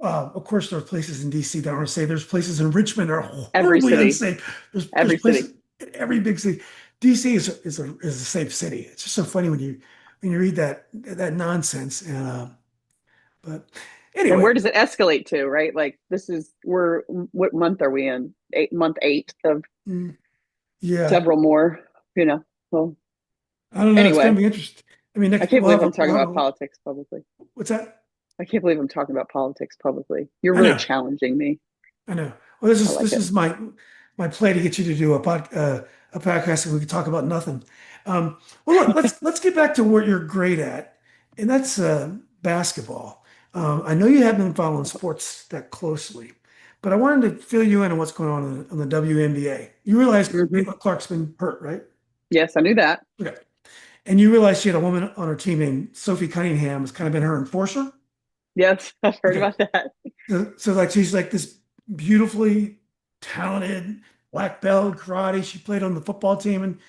of course, there are places in DC that aren't safe. There's places in Richmond that are Every horribly city, unsafe. There's every places city. in every big city. DC is a safe city. It's just so funny when you read that nonsense. And but And anyway, where does it escalate to, right? Like, what month are we in? Month eight of mm, yeah, several more, you know. Well, I don't know. It's going anyway, to be interesting. I mean, I next can't believe I'm talking we'll have about a politics publicly. what's that? I can't believe I'm talking about politics publicly. You're I really know. challenging me. I know. Well, this I is like this it. is my play to get you to do a podcast and we can talk about nothing. Well, look, let's get back to what you're great at, and that's basketball. I know you haven't been following sports that closely, but I wanted to fill you in on what's going on the WNBA. You realize Hmm. Caitlin Clark's been hurt, right? Yes, I knew that. Okay. And you realize she had a woman on her team named Sophie Cunningham, has kind of been her enforcer. Yes, I've heard Okay. about that. So like she's like this beautifully talented black belt karate. She played on the football team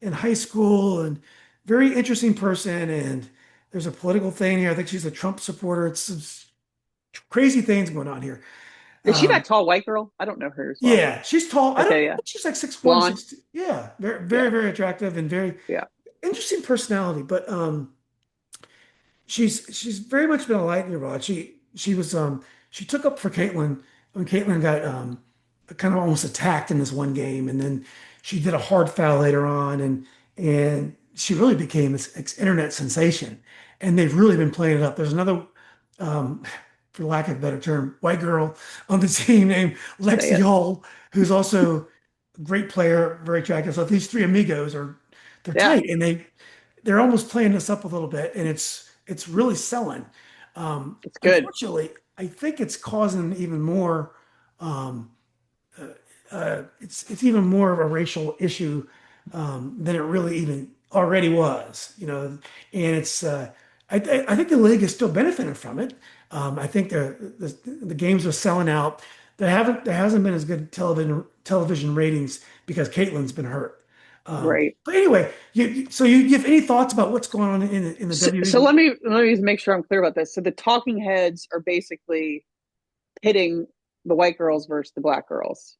in high school and very interesting person. And there's a political thing here. I think she's a Trump supporter. It's some crazy things going on here. Is she Um, that tall white girl? I don't know her as well. yeah, she's tall. I don't Okay, I yeah. think she's like 6'1", Blonde. 6'2". Yeah, very, Yeah, very, very attractive and very yeah. interesting personality. But she's very much been a lightning rod. She took up for Caitlin when Caitlin got kind of almost attacked in this one game, and then she did a hard foul later on, and she really became this internet sensation. And they've really been playing it up. There's another, um, for lack of a better term, white girl on the team named Say Lexi it. Hall, who's also a great player, very attractive. So these three amigos they're Yeah, tight, and they're almost playing this up a little bit, and it's really selling. it's good. Unfortunately, I think it's causing even more. Um, it's even more of a racial issue than it really even already was. And I think the league is still benefiting from it. I think the games are selling out. There hasn't been as good television ratings because Caitlin's been hurt. Right. But anyway, so you have any thoughts about what's going on in the So WNBA? let me just make sure I'm clear about this. So the talking heads are basically pitting the white girls versus the black girls.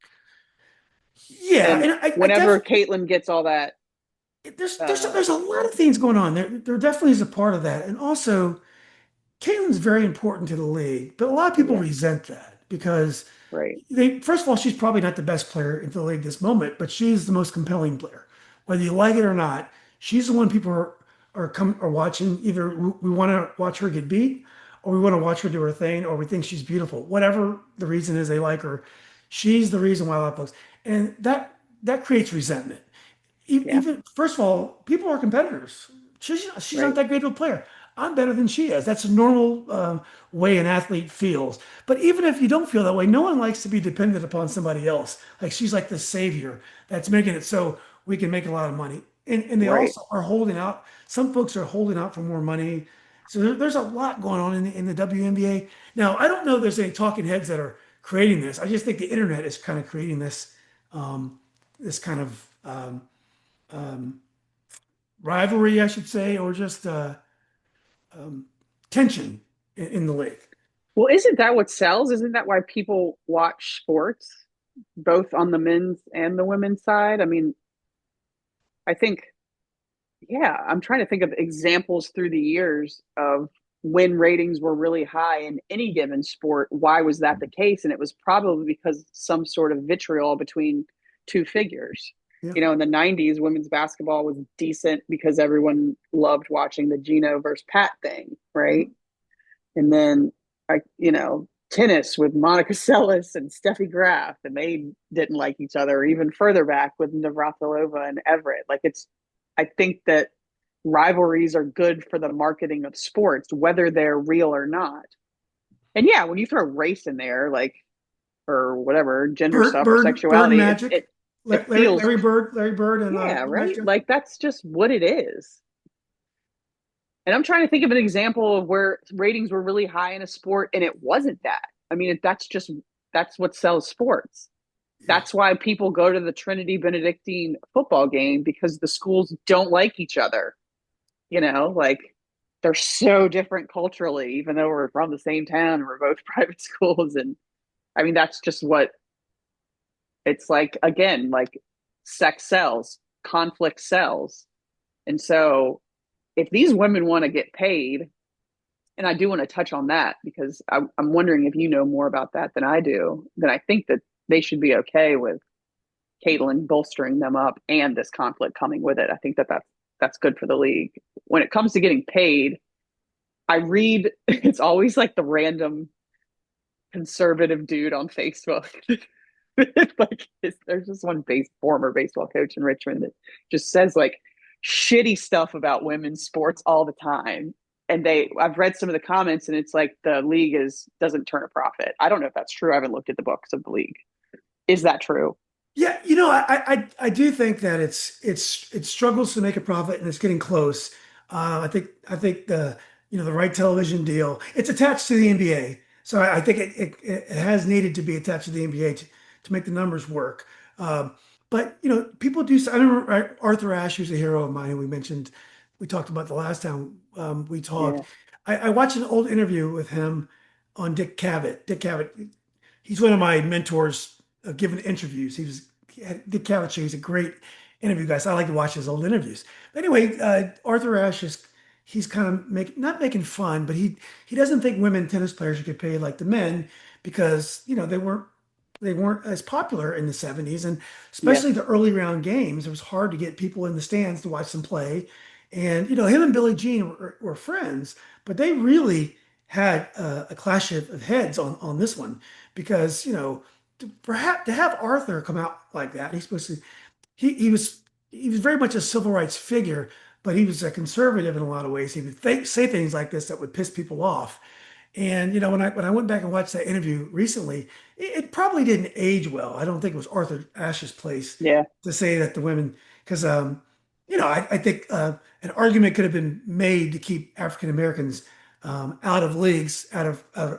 Yeah, And and I whenever definitely Caitlin gets all that, uh, there's a lot of things going on. There definitely is a part of that, and also Caitlin's very important to the league, but a lot of people yeah, resent that because right, first of all, she's probably not the best player in the league this moment, but she's the most compelling player. Whether you like it or not, she's the one people are watching. Either we want to watch her get beat, or we want to watch her do her thing, or we think she's beautiful. Whatever the reason is, they like her. She's the reason why a lot of folks, and that creates resentment. yeah, Even first of all, people are competitors. She's not right, that great of a player. I'm better than she is. That's a normal way an athlete feels. But even if you don't feel that way, no one likes to be dependent upon somebody else. Like she's like the savior that's making it so we can make a lot of money. And they right. also are holding out. Some folks are holding out for more money. So there's a lot going on in the WNBA. Now, I don't know if there's any talking heads that are creating this. I just think the internet is kind of creating this kind of rivalry, I should say, or just tension in the league. Well, isn't that what sells? Isn't that why people watch sports, both on the men's and the women's side? I mean, I think, yeah, I'm trying to think of examples through the years of when ratings were really high in any given sport. Why was that the case? And it was probably because some sort of vitriol between two figures. Yeah. You know, in the 90s, women's basketball was decent because everyone loved watching the Gino versus Pat thing, right? Mhm. And then tennis with Monica Seles and Steffi Graf, and they didn't like each other. Even further back with Navratilova and Everett. Like I think that rivalries are good for the marketing of sports, whether they're real or not. And yeah, when you throw race in there, like or whatever gender stuff or Bird sexuality, it Magic, it it feels Larry Bird, and yeah, Mike right. Jones. Like that's just what it is. And I'm trying to think of an example of where ratings were really high in a sport and it wasn't that. I mean, that's what sells sports. Yeah. That's why people go to the Trinity Benedictine football game because the schools don't like each other. Like they're so different culturally, even though we're from the same town and we're both private schools. And I mean, that's just what it's like. Again, like sex sells, conflict sells. And so if these women want to get paid, and I do want to touch on that because I'm wondering if you know more about that than I do, then I think that they should be okay with Caitlin bolstering them up and this conflict coming with it. I think that that's good for the league. When it comes to getting paid, I read it's always like the random conservative dude on Facebook. Like there's just one former baseball coach in Richmond that just says like shitty stuff about women's sports all the time. And I've read some of the comments, and it's like the league doesn't turn a profit. I don't know if that's true. I haven't looked at the books of the league. Is that true? Yeah, I do think that it struggles to make a profit and it's getting close. I think the right television deal, it's attached to the NBA, so I think it has needed to be attached to the NBA to make the numbers work. Um, but people do. I remember Arthur Ashe, who's a hero of mine, who we talked about the last time we talked. Yeah. I watched an old interview with him on Dick Cavett. Dick Cavett, he's one of my mentors giving interviews. Dick Cavett, he's a great interview guy. So I like to watch his old interviews. But anyway, Arthur Ashe he's kind of not making fun, but he doesn't think women tennis players should get paid like the men because they weren't as popular in the 70s, and Yeah. especially the early round games. It was hard to get people in the stands to watch them play. And him and Billie Jean were friends, but they really had a clash of heads on this one because perhaps to have Arthur come out like that, he's supposed to he was very much a civil rights figure, but he was a conservative in a lot of ways. He would say things like this that would piss people off. And when I went back and watched that interview recently, it probably didn't age well. I don't think it was Arthur Ashe's place Yeah. to say that the women, because I think an argument could have been made to keep African Americans out of leagues,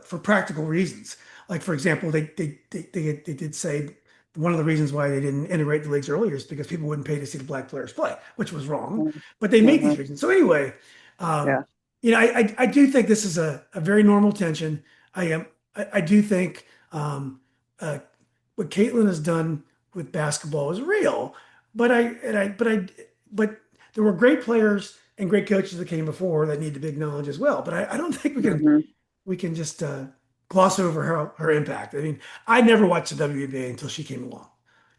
for practical reasons. Like for example, they did say one of the reasons why they didn't integrate the leagues earlier is because people wouldn't pay to see the black players play, which was wrong. But they made Uh-huh. these reasons. So anyway, Yeah. um, I do think this is a very normal tension. I do think uh, what Caitlin has done with basketball is real, but but there were great players and great coaches that came before that need to be acknowledged as well. But I don't think Hmm. we can just gloss over her impact. I mean, I never watched the WNBA until she came along,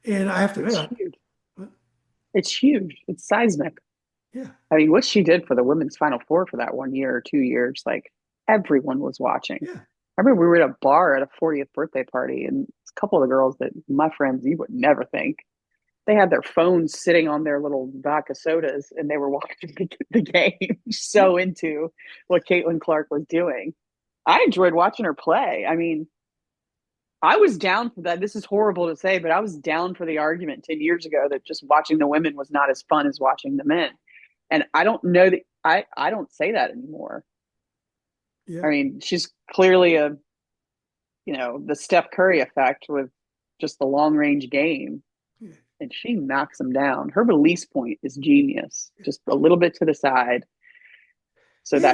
and I have to admit, It's huge. It's huge. It's seismic. yeah, I mean, what she did for the women's Final Four for that 1 year or 2 years, like everyone was watching. yeah, I remember we were at a bar at a 40th birthday party, and a couple of the girls that my friends you would never think they had their phones sitting on their little vodka sodas, and they were watching the game, yeah, so into what Caitlin Clark was doing. I enjoyed watching her play. I mean, I was down for that. This is horrible to say, but I was down for the argument 10 years ago that just watching the women was not as fun as watching the men. And I don't know that I don't say that anymore. yeah. I mean, she's clearly the Steph Curry effect with just the long range game, Yeah. and she knocks them down. Her release point is genius, just a little bit to the side. So Yeah.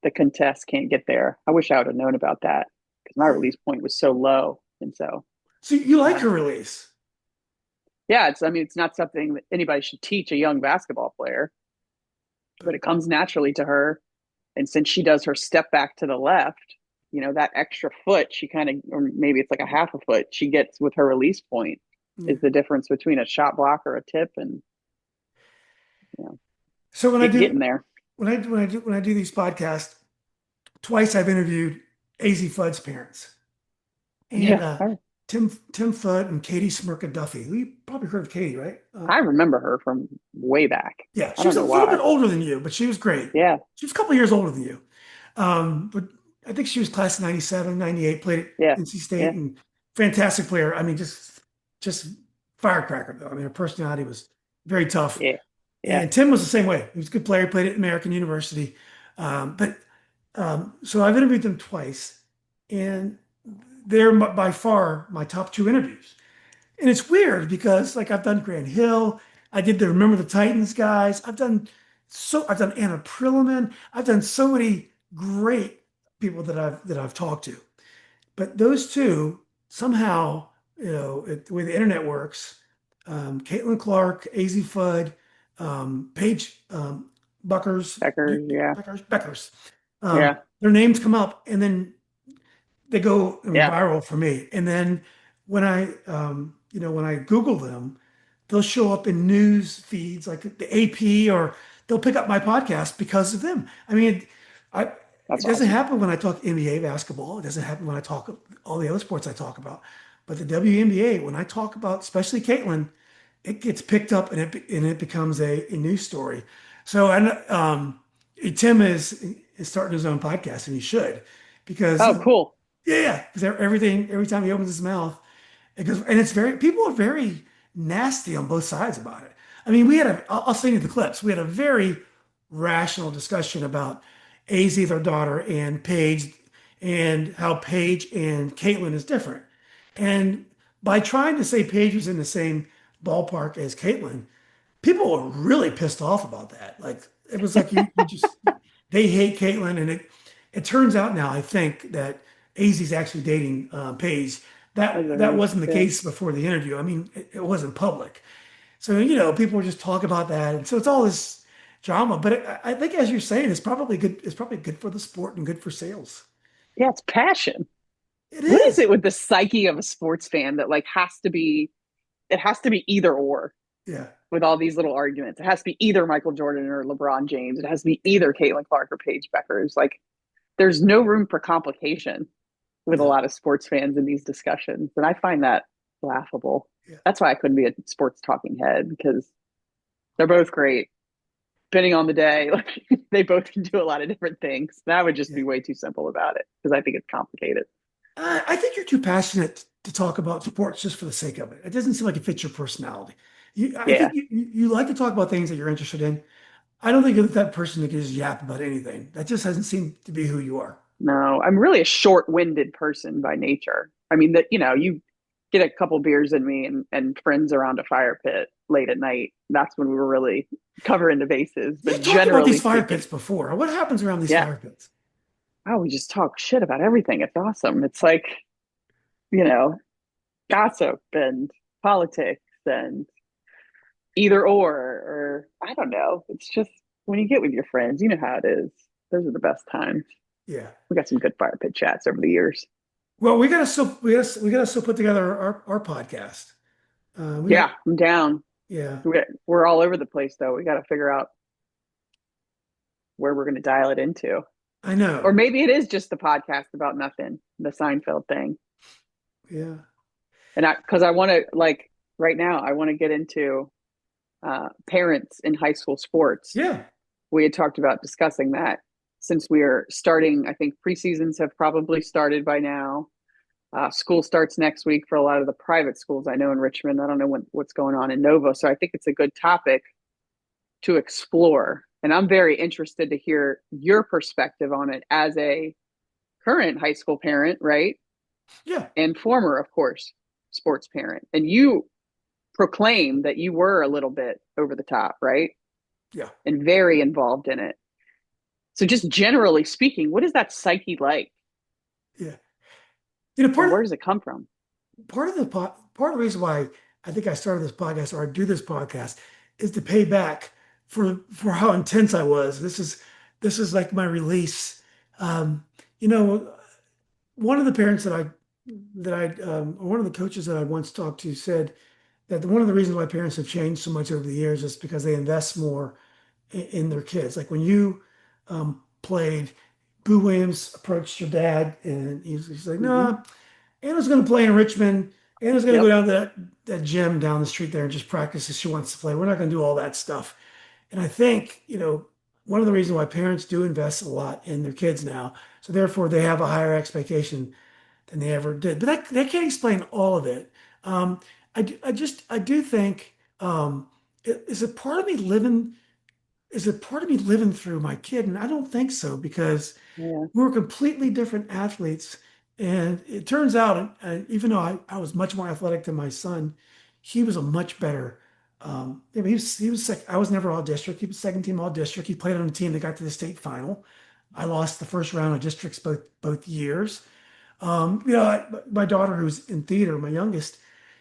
the contest can't get there. I wish I would have known about that because my release point was so low. And so, So you like uh, her release? yeah, I mean, it's not something that anybody should teach a young basketball player, but But it comes naturally to her. And since she does her step back to the left, that extra foot, she kind of, or maybe it's like a half a foot, she gets with her release point yeah. is the difference between a shot block or a tip and, you know, So when I do getting there. when I do these podcasts, twice I've interviewed AZ Fudd's parents. And Yeah. I, Tim Fudd and Katie Smirka Duffy. You probably heard of Katie, right? I remember her from way back. Yeah, I she was don't a know little bit why. older than you, but she was great. Yeah. She was a couple of years older than you. But I think she was class of 97, 98, played at Yeah. NC State Yeah. and fantastic player. I mean, just firecracker though. I mean, her personality was very tough. Yeah. Yeah. And Tim was the same way. He was a good player, played at American University. But so I've interviewed them twice, and they're by far my top two interviews. And it's weird because like I've done Grant Hill, I did the Remember the Titans guys. I've done Anna Prillaman. I've done so many great people that I've talked to. But those two somehow, the way the internet works, Caitlin Clark, AZ Fudd, Paige Buckers, Becker. Yeah. Beckers, Yeah. their names come up, and then they go Yeah. viral for me. And then when I Google them, they'll show up in news feeds like the AP, or they'll pick up my podcast because of them. I mean, I That's it doesn't awesome. happen when I talk NBA basketball. It doesn't happen when I talk all the other sports I talk about. But the WNBA, when I talk about, especially Caitlin, it gets picked up and it becomes a news story. So Tim is starting his own podcast, and he should, because Oh, cool. yeah, because every time he opens his mouth, it goes, and people are very nasty on both sides about it. I mean, I'll send you the clips. We had a very rational discussion about AZ, their daughter, and Paige, and how Paige and Caitlin is different. And by trying to say Paige was in the same ballpark as Caitlin, people were really pissed off about that. Like it was like you just they hate Caitlyn, and it turns out now I think that AZ's actually dating Paige. That's That right. wasn't the Yeah. case before the interview. I mean, it wasn't public, so people were just talking about that, and so it's all this drama. But I think, as you're saying, it's probably good. It's probably good for the sport and good for sales. Yeah. It's passion. It What is is. it with the psyche of a sports fan that like it has to be either or Yeah, with all these little arguments. It has to be either Michael Jordan or LeBron James. It has to be either Caitlin Clark or Paige Becker. It's like there's no room for complication with a no, lot of sports fans in these discussions. And I find that laughable. yeah, That's why I couldn't be a sports talking head because they're both great. Depending on the day, like they both can do a lot of different things. And I would just yeah. be way too simple about it because I think it's complicated. I think you're too passionate to talk about sports just for the sake of it. It doesn't seem like it fits your personality. I think Yeah. you like to talk about things that you're interested in. I don't think you're that person that can just yap about anything. That just hasn't seemed to be who you are. No, I'm really a short-winded person by nature. I mean that, you get a couple beers in me and friends around a fire pit late at night. That's when we were really covering the bases. But You've talked about generally these fire speaking, pits before. What happens around these yeah. fire pits? Oh, we just talk shit about everything. It's awesome. It's like, you know, gossip and politics and either or I don't know. It's just when you get with your friends, you know how it is. Those are the best times. Yeah. We got some good fire pit chats over the years. Well, we gotta still put together our podcast. We got Yeah, I'm down. yeah. We're all over the place though. We got to figure out where we're going to dial it into. I Or know. maybe it is just the podcast about nothing, the Seinfeld thing. Yeah. And because I want to, like, right now, I want to get into parents in high school sports. Yeah. We had talked about discussing that since we are starting. I think preseasons have probably started by now. School starts next week for a lot of the private schools I know in Richmond. I don't know what's going on in Nova. So I think it's a good topic to explore. And I'm very interested to hear your perspective on it as a current high school parent, right? Yeah. And former, of course, sports parent. And you proclaim that you were a little bit over the top, right? Yeah. And very involved in it. So just generally speaking, what is that psyche like, Yeah. You know, or where does it come from? part of the reason why I think I started this podcast or I do this podcast is to pay back for how intense I was. This is like my release. Um, you know, one of the parents or one of the coaches that I once talked to said that one of the reasons why parents have changed so much over the years is because they invest more in their kids. Like when you played, Boo Williams approached your dad and he's like, Hmm. no, Anna's going to play in Richmond. Anna's going to go Yep. down to that gym down the street there and just practice if she wants to play. We're not going to do all that stuff. And I think, one of the reasons why parents do invest a lot in their kids now, so therefore they have a higher expectation than they ever did. But that can't explain all of it. Um, I do think, is it part of me living? Is it part of me living through my kid? And I don't think so because Yeah. we were completely different athletes. And it turns out, even though I was much more athletic than my son, he was a much better. I mean, I was never all district. He was second team all district. He played on a team that got to the state final. I lost the first round of districts both years. My daughter, who's in theater, my youngest,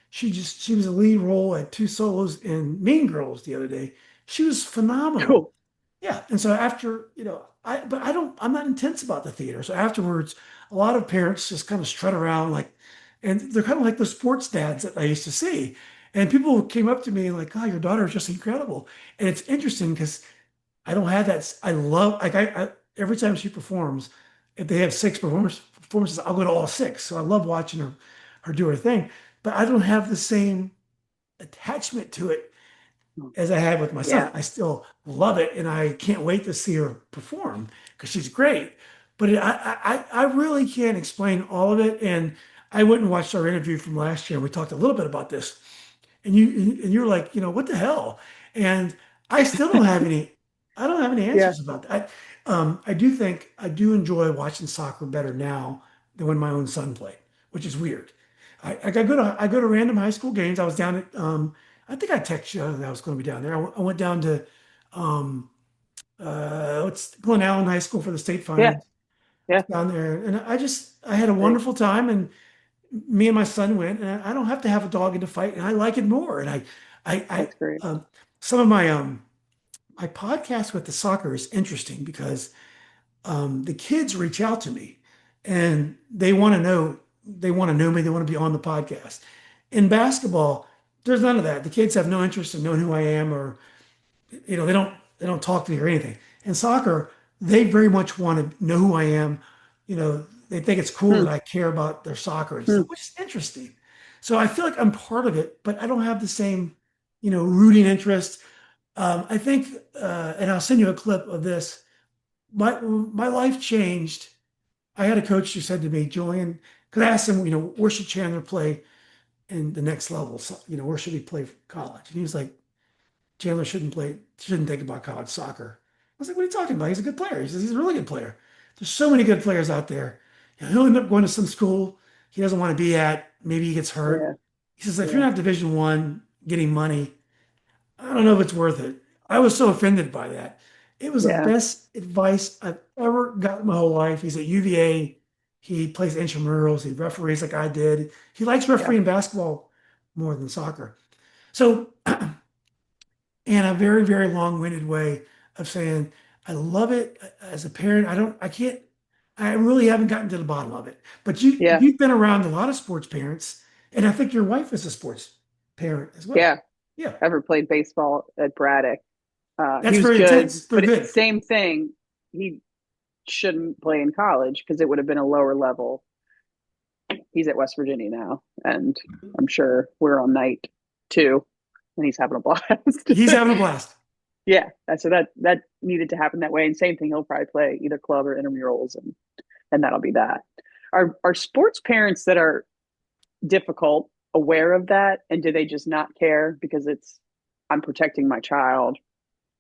she was a lead role at two solos in Mean Girls the other day. She was phenomenal. Cool. Yeah. And so after, I'm not intense about the theater. So afterwards, a lot of parents just kind of strut around and they're kind of like the sports dads that I used to see. And people came up to me and like, oh, your daughter is just incredible. And it's interesting because I don't have that. I love, like, every time she performs, if they have six performances, I'll go to all six. So I love watching her do her thing, but I don't have the same attachment to it as I had with my son. Yeah. I still love it, and I can't wait to see her perform because she's great. But I really can't explain all of it. And I went and watched our interview from last year. And we talked a little bit about this, and you're like, what the hell? And I still don't have any. I don't have any Yeah. answers about that. I do think I do enjoy watching soccer better now than when my own son played, which is weird. I go to random high school games. I was down at I think I texted you that I was going to be down there. I went down to um, what's Glen Allen High School for the state Yeah. finals. I was Yeah. down there, and I had a Great. wonderful time. And me and my son went, and I don't have to have a dog in the fight, and I like it more. And I That's great. some of my podcast with the soccer is interesting because the kids reach out to me and they want to know me, they want to be on the podcast. In basketball, there's none of that. The kids have no interest in knowing who I am, or they don't talk to me or anything. In soccer, they very much want to know who I am. They think it's cool Hmm. that I care about their soccer and Hmm. stuff, which is interesting. So I feel like I'm part of it, but I don't have the same, rooting interest. I think, and I'll send you a clip of this. My life changed. I had a coach who said to me, Julian, because I asked him, where should Chandler play in the next level? So, where should he play for college? And he was like, Chandler shouldn't think about college soccer. I was like, what are you talking about? He's a good player. He says he's a really good player. There's so many good players out there. He'll end up going to some school he doesn't want to be at. Maybe he gets hurt. Yeah. He says, if you're Yeah. not Division 1 getting money, I don't know if it's worth it. I was so offended by that. It was the Yeah. best advice I've ever gotten my whole life. He's at UVA. He plays intramurals. He referees like I did. He likes Yeah. refereeing basketball more than soccer. So, and a very, very long-winded way of saying, I love it as a parent. I really haven't gotten to the bottom of it. But Yeah. you've been around a lot of sports parents, and I think your wife is a sports parent as well. Yeah. Yeah, Ever played baseball at Braddock? He that's was very good, intense. They're but good. same thing. He shouldn't play in college because it would have been a lower level. He's at West Virginia now, and I'm sure we're on night 2, and he's having a blast. He's having a blast. Yeah, so that needed to happen that way. And same thing, he'll probably play either club or intramurals, and that'll be that. Are sports parents that are difficult aware of that, and do they just not care because it's I'm protecting my child,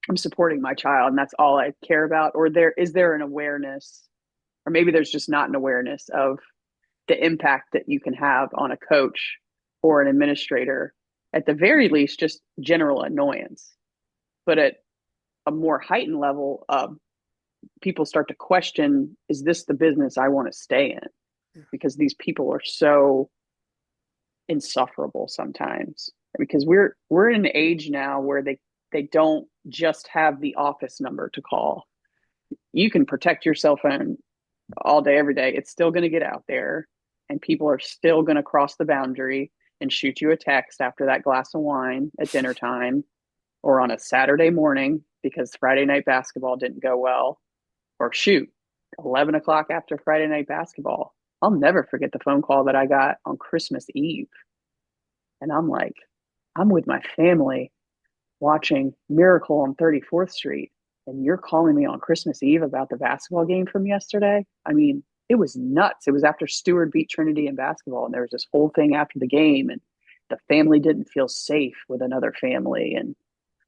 I'm supporting my child, and that's all I care about? Or is there an awareness, or maybe there's just not an awareness of the impact that you can have on a coach or an administrator, at the very least, just general annoyance, but at a more heightened level of people start to question, is this the business I want to stay in? Because these people are so insufferable sometimes. Because we're in an age now where they don't just have the office number to call. You can protect your cell phone all day, every day. It's still going to get out there, and people are still going to cross the boundary and shoot you a text after that glass of wine at dinner time or on a Saturday morning because Friday night basketball didn't go well, or shoot, 11 o'clock after Friday night basketball. I'll never forget the phone call that I got on Christmas Eve. And I'm like, I'm with my family watching Miracle on 34th Street, and you're calling me on Christmas Eve about the basketball game from yesterday? I mean, it was nuts. It was after Stewart beat Trinity in basketball, and there was this whole thing after the game, and the family didn't feel safe with another family. And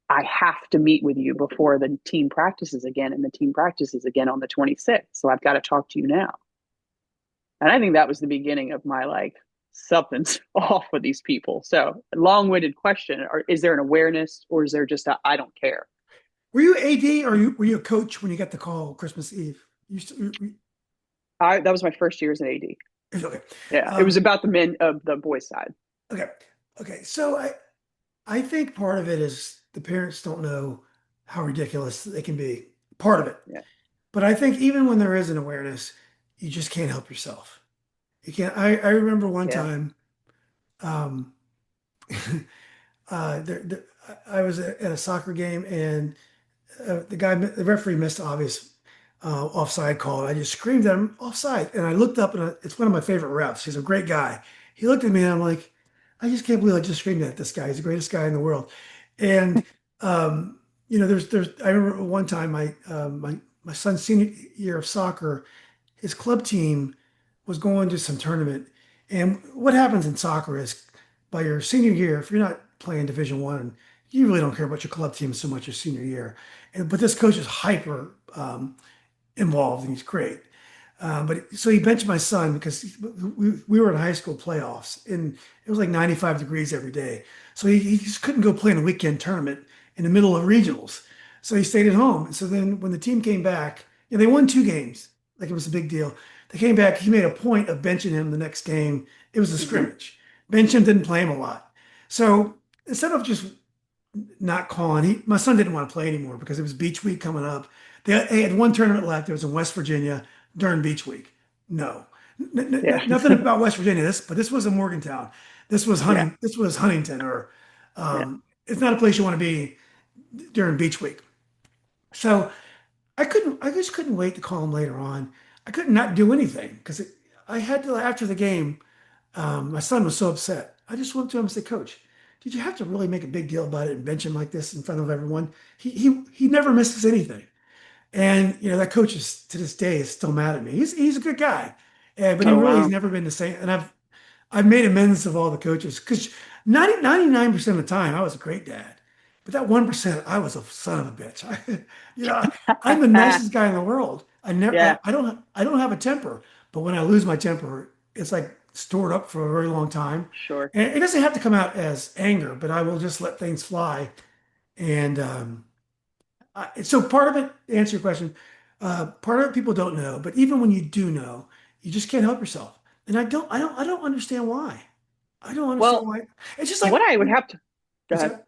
I have to meet with you before the team practices again, and the team practices again on the 26th. So I've got to talk to you now. And I think that was the beginning of my like, something's off with these people. So long-winded question, or is there an awareness, or is there just a I don't care? Were you AD or were you a coach when you got the call Christmas Eve? That was my first year as an AD. Okay. Yeah, it was Um, about the men of the boys side. okay. Okay. So I think part of it is the parents don't know how ridiculous they can be. Part of it. Yeah, But I think even when there is an awareness, you just can't help yourself. You can't. I remember one yeah. time, um, I was at a soccer game and the referee missed the obvious offside call. I just screamed at him offside, and I looked up, and it's one of my favorite refs. He's a great guy. He looked at me, and I'm like, I just can't believe I just screamed at this guy. He's the greatest guy in the world. And there's. I remember one time my son's senior year of soccer, his club team was going to some tournament. And what happens in soccer is by your senior year, if you're not playing Division One, you really don't care about your club team so much your senior year. But this coach is hyper involved and he's great. But so he benched my son because we were in high school playoffs and it was like 95 degrees every day. So he just couldn't go play in a weekend tournament in the middle of regionals. So he stayed at home. And so then when the team came back, they won 2 games, like it was a big deal. They came back, he made a point of benching him the next game. It was a Mm-hmm. scrimmage. Bench him, didn't play him a lot. So instead of just not calling, my son didn't want to play anymore because it was beach week coming up. They had one tournament left. It was in West Virginia during beach week. No, Yeah, nothing about West Virginia. But this was in Morgantown. This was yeah, Huntington, or yeah. it's not a place you want to be during beach week. So I just couldn't wait to call him later on. I could not do anything because I had to after the game. My son was so upset. I just went to him and said, Coach, did you have to really make a big deal about it and bench him like this in front of everyone? He never misses anything. And that coach is to this day is still mad at me. He's a good guy, but he Oh really has wow, never been the same. And I've made amends of all the coaches because 99% of the time I was a great dad, but that 1% I was a son of a bitch. I'm the nicest guy in the world. yeah, I don't have a temper, but when I lose my temper, it's like stored up for a very long time. sure. And it doesn't have to come out as anger, but I will just let things fly. And so part of it, to answer your question, part of it people don't know, but even when you do know, you just can't help yourself. And I don't understand why. I don't understand Well, why. It's just what like, I would have to go what's ahead.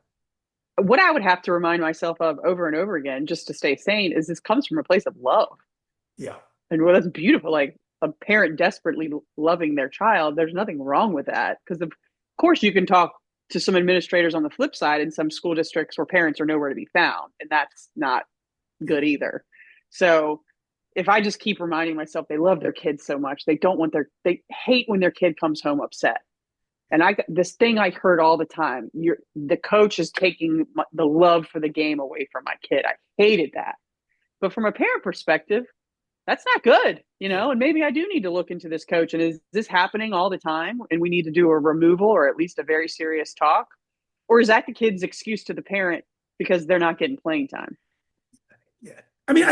that? What I would have to remind myself of over and over again, just to stay sane, is this comes from a place of love. Yeah, And well, that's beautiful. Like a parent desperately loving their child. There's nothing wrong with that. Because, of course, you can talk to some administrators on the flip side in some school districts where parents are nowhere to be found. And that's not yeah, good either. So if I just keep reminding myself they love their kids so much, they hate when their kid comes home upset. And this thing I heard all the time, the coach is taking the love for the game away from my kid. I hated that. But from a parent perspective, that's not good, yeah. and maybe I do need to look into this coach. And is this happening all the time? And we need to do a removal or at least a very serious talk? Or is that the kid's excuse to the parent because they're not getting playing time? Yeah. I mean,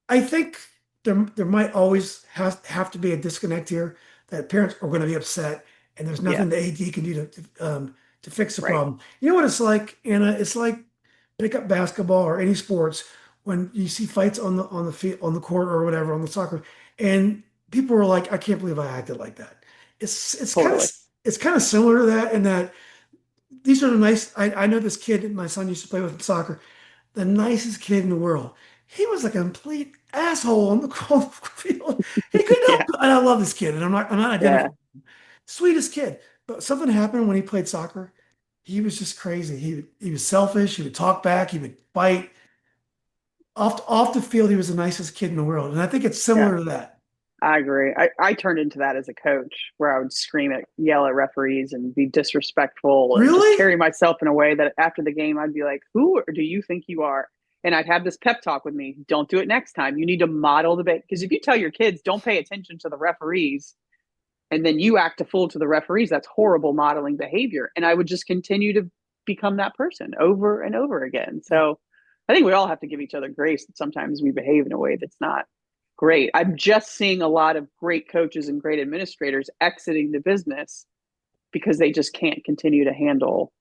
I think there might always have to be a disconnect here that parents are going to be upset and there's Yeah, nothing the AD can do to fix the right. problem. You know what it's like, Anna? It's like pick up basketball or any sports when you see fights on the field, on the court or whatever, on the soccer, and people are like, I can't believe I acted like that. It's kind of Totally. it's kind of similar to that in that these are the nice. I know this kid my son used to play with in soccer, the nicest kid in the world. He was a complete asshole on the field. He couldn't Yeah. help it. And I love this kid, and I'm not Yeah. identifying. Sweetest kid. But something happened when he played soccer. He was just crazy. He was selfish. He would talk back. He would bite. Off the field, he was the nicest kid in the world. And I think it's Yeah. similar to that. I agree. I turned into that as a coach where I would yell at referees and be disrespectful and just Really? carry myself in a way that after the game, I'd be like, who do you think you are? And I'd have this pep talk with me. Don't do it next time. You need to model the bit. Because if you tell your kids, don't pay attention to the referees, and then you act a fool to the referees, that's horrible modeling behavior. And I would just continue to become that person over and over again. Yeah. So I think we all have to give each other grace that sometimes we behave in a way that's not great. I'm just seeing a lot of great coaches and great administrators exiting the business because they just can't continue to handle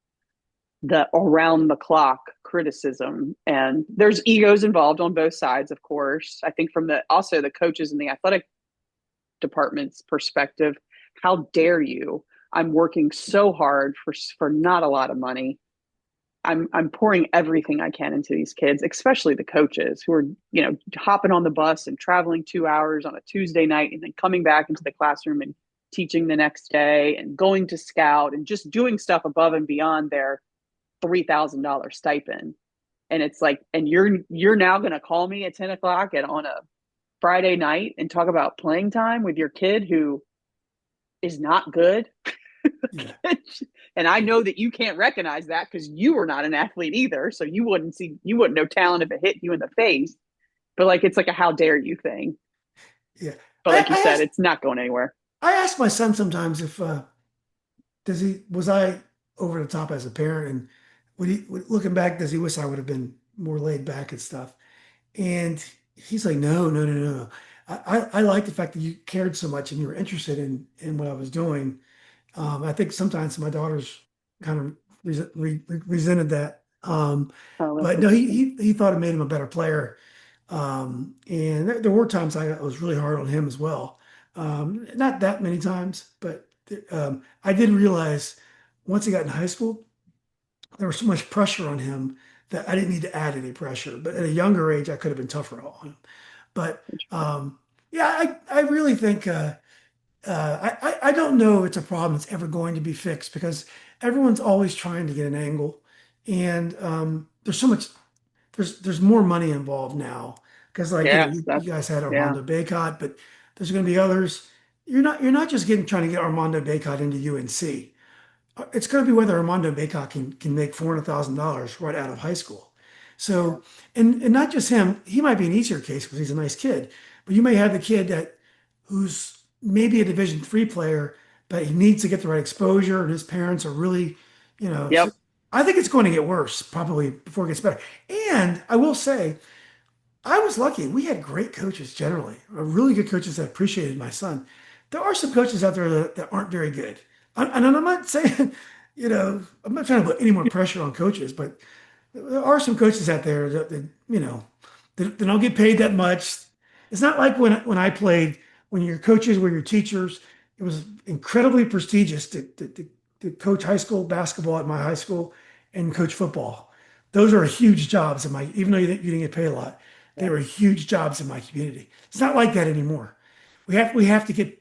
the around the clock criticism. And there's egos involved on both sides, of course. I think from the also the coaches and the athletic department's perspective, how dare you? I'm working so hard for not a lot of money. I'm pouring everything I can into these kids, especially the coaches who are, hopping on the bus and traveling 2 hours on a Tuesday night and then coming back into the classroom and teaching the next day and going to scout and just doing stuff above and beyond their $3,000 stipend. And it's like, and you're now going to call me at 10 o'clock on a Friday night and talk about playing time with your kid who is not good. Yeah. And I know that you can't recognize that because you were not an athlete either. So you wouldn't know talent if it hit you in the face. But like, it's like a how dare you thing. Yeah. But like you said, it's not going anywhere. I ask my son sometimes if was I over the top as a parent, and looking back, does he wish I would have been more laid back and stuff? And he's like, no, no, no, no. I like the fact that you cared so much and you were interested in what I was doing. I think sometimes my daughters kind of resented that. Oh, But no, that's he thought it made him a better player. And there were times I was really hard on him as well. Not that many times, but I did realize once he got in high school, there was so much pressure on him that I didn't need to add any pressure. But at a younger age, I could have been tougher on him. But yeah, I really think I don't know if it's a problem that's ever going to be fixed because everyone's always trying to get an angle, and there's so much there's more money involved now because like yeah, you guys had yeah, Armando Baycott, but there's going to be others. You're not just getting trying to get Armando Baycott into UNC. It's going to be whether Armando Baycott can make $400,000 right out of high school. yeah, So, and not just him, he might be an easier case because he's a nice kid, but you may have the kid that who's maybe a Division III player, but he needs to get the right exposure, and his parents are really, so yep, I think it's going to get worse probably before it gets better. And I will say, I was lucky. We had great coaches generally, really good coaches that appreciated my son. There are some coaches out there that aren't very good. And I'm not saying, I'm not trying to put any more pressure on coaches, but there are some coaches out there that don't get paid that much. It's not like when I played, when your coaches were your teachers, it was incredibly prestigious to coach high school basketball at my high school and coach football. Those are huge jobs even though you didn't get paid a lot, they yeah, were huge jobs in my community. It's not like that anymore. We have to get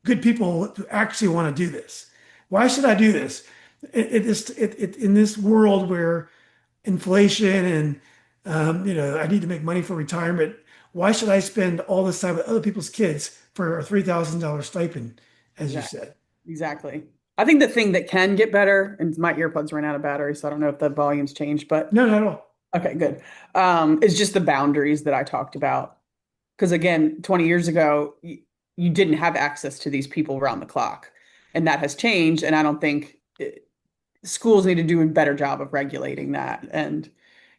good people to actually want to do this. Why should I do this? In this world where inflation and I need to make money for retirement. Why should I spend all this time with other people's kids for a $3,000 stipend, as you exactly, said? exactly. I think the thing that can get better, and my earbuds ran out of battery, so I don't know if the volume's changed, but No, not at all. okay, good. Is just the boundaries that I talked about. Because again, 20 years ago, you didn't have access to these people around the clock. And that has changed. And I don't think schools need to do a better job of regulating that. And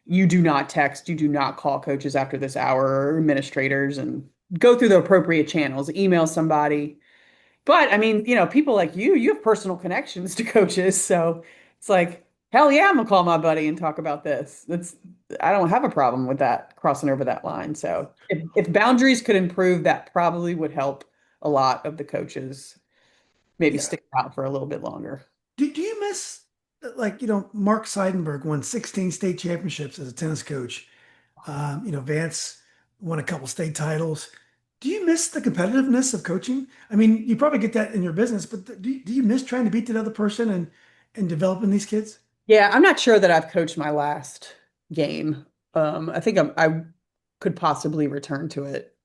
you do not text, you do not call coaches after this hour or administrators and go through the appropriate channels, email somebody. But I mean, people like you have personal connections to coaches. So it's like, Hell yeah, I'm gonna call my buddy and talk about this. That's I don't have a problem with that crossing over that line. So if boundaries could improve, that probably would help a lot of the coaches maybe Yeah. stick out for a little bit longer. Do you miss, like, Mark Seidenberg won 16 state championships as a tennis coach. Vance won a couple state titles. Do you miss the competitiveness of coaching? I mean, you probably get that in your business, but do you miss trying to beat that other person and developing these kids? Yeah, I'm not sure that I've coached my last game. I think I could possibly return to it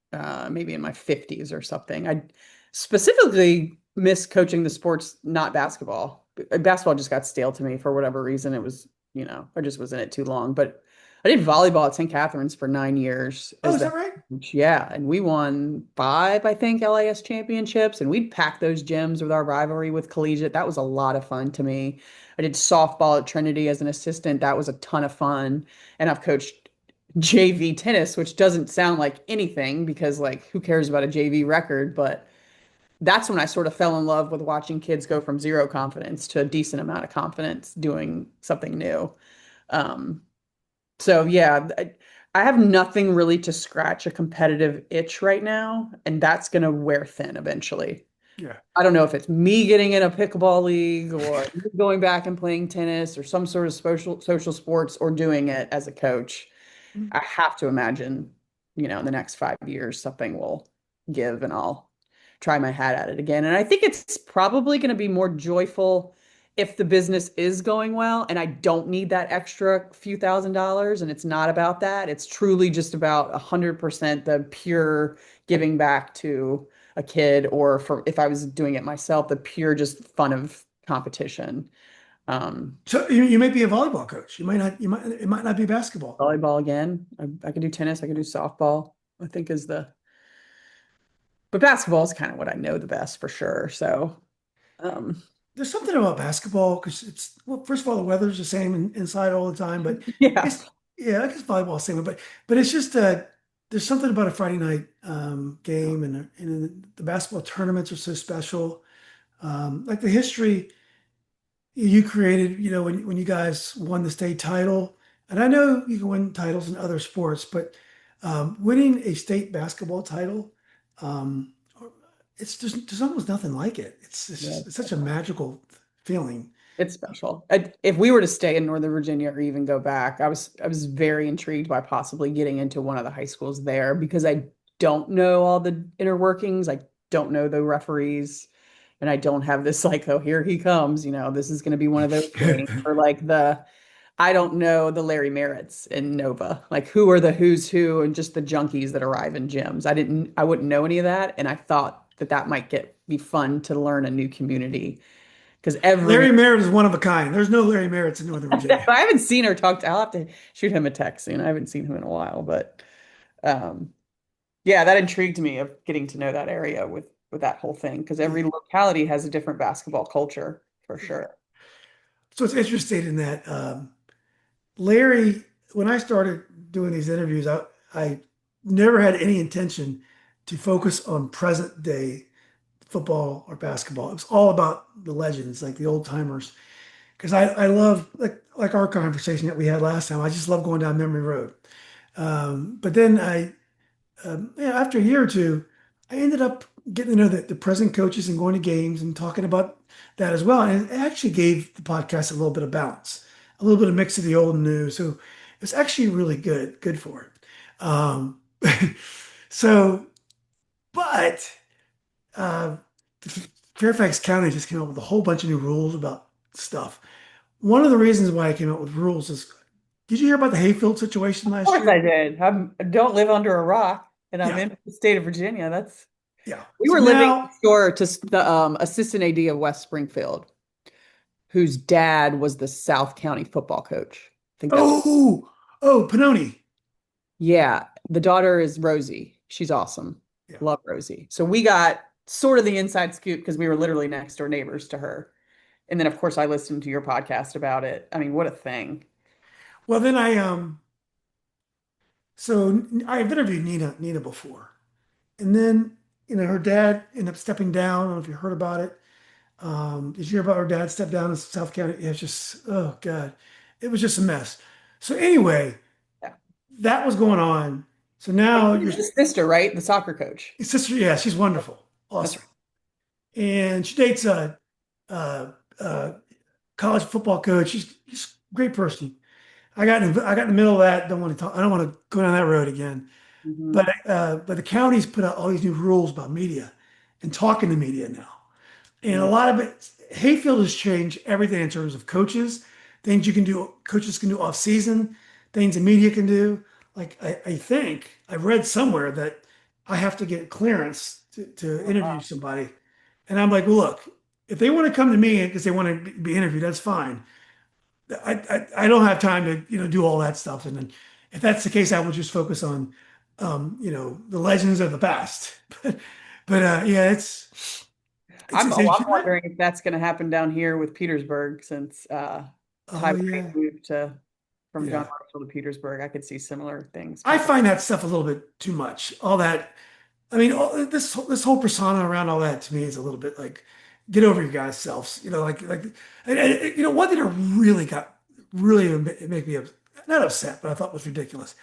maybe in my 50s or something. I specifically miss coaching the sports, not basketball. Basketball just got stale to me for whatever reason. It was, I just was in it too long. But I did volleyball at St. Catherine's for 9 years Oh, as is the that right? coach. Yeah, and we won five, I think, LAS championships, and we'd pack those gyms with our rivalry with Collegiate. That was a lot of fun to me. I did softball at Trinity as an assistant. That was a ton of fun. And I've coached JV tennis, which doesn't sound like anything because, like, who cares about a JV record? But that's when I sort of fell in love with watching kids go from zero confidence to a decent amount of confidence doing something new. Um, so, yeah, I have nothing really to scratch a competitive itch right now, and that's going to wear thin eventually. Yeah. I don't know if it's me getting in a pickleball league or going back and playing tennis or some sort of social sports or doing it as a coach. I have to imagine, in the next 5 years, something will give and I'll try my hat at it again. And I think it's probably going to be more joyful if the business is going well and I don't need that extra few $1,000s and it's not about that. It's truly just about 100% the pure giving back to a kid or for if I was doing it myself, the pure just fun of competition. Um, So you might be a volleyball coach. You might not. It might not be basketball. Volleyball again. I can do tennis. I can do softball. I think is but basketball is kind of what I know the best for sure. So, um, There's something about basketball because it's, well, first of all, the weather's the same inside all the time, but I yeah, guess, yeah, I guess volleyball is the same, but it's just there's something about a Friday night game, and the basketball tournaments are so special. Like the history you created, when you guys won the state title, and I know you can win titles in other sports, but winning a state basketball title, um, there's almost nothing like it. yeah, It's such a magical feeling. it's special. If we were to stay in Northern Virginia or even go back, I was very intrigued by possibly getting into one of the high schools there because I don't know all the inner workings. I don't know the referees. And I don't have this like, oh, here he comes. This is going to be one of those games or like I don't know the Larry Merritts in Nova. Like who are the who's who and just the junkies that arrive in gyms. I wouldn't know any of that. And I thought that might be fun to learn a new community because Larry Merritt is one of a kind. There's no Larry Merritts in Northern Virginia. I haven't seen or talked. I'll have to shoot him a text soon. I haven't seen him in a while, but um, yeah, that intrigued me of getting to know that area with that whole thing because every locality has a different basketball culture for sure. So it's interesting in that Larry, when I started doing these interviews, I never had any intention to focus on present day football or basketball. It was all about the legends, like the old timers. Because I love, like our conversation that we had last time. I just love going down memory road. But then yeah, after a year or two, I ended up getting to know the present coaches and going to games and talking about that as well. And it actually gave the podcast a little bit of balance, a little bit of mix of the old and new. So it's actually really good for it. So, but uh, Fairfax County just came up with a whole bunch of new rules about stuff. One of the reasons why I came up with rules is, did you hear about the hayfield situation Of last course I year? did. I don't live under a rock, and I'm Yeah, in the state of Virginia. yeah. We So were living now, next door to the assistant AD of West Springfield, whose dad was the South County football coach. I think that's Pannoni. yeah. The daughter is Rosie. She's awesome. Yeah. Love Rosie. So we got sort of the inside scoop because we were literally next door neighbors to her. And then of course I listened to your podcast about it. I mean, what a thing. Well, then I've interviewed Nina before, and then her dad ended up stepping down. I don't know if you heard about it. Did you hear about her dad stepped down in South County? It was just, oh God, it was just a mess. So anyway, Yeah. that was going on. So But now your the sister, right? The soccer coach. sister, yeah, she's wonderful, That's awesome, right. and she dates a, a college football coach. She's a great person. I got in the middle of that. Don't want to talk. I don't want to go down that road again. Hmm. But the county's put out all these new rules about media and talking to media now. And a Yeah. lot of it, Hayfield has changed everything in terms of coaches, things you can do, coaches can do off season, things the media can do. Like I think I've read somewhere that I have to get clearance to Oh, interview wow. somebody. And I'm like, well, look, if they want to come to me because they want to be interviewed, that's fine. I don't have time to, do all that stuff. And then if that's the case, I will just focus on, the legends of the past. But yeah, I'm it's wondering if that's going to happen down here with Petersburg since oh Ty Wright yeah. moved to from John Yeah. Marshall to Petersburg. I could see similar things I popping. find that stuff a little bit too much. All that, I mean, this whole persona around all that to me is a little bit like, get over your guys' selves. One thing that really make me not upset, but I thought was ridiculous.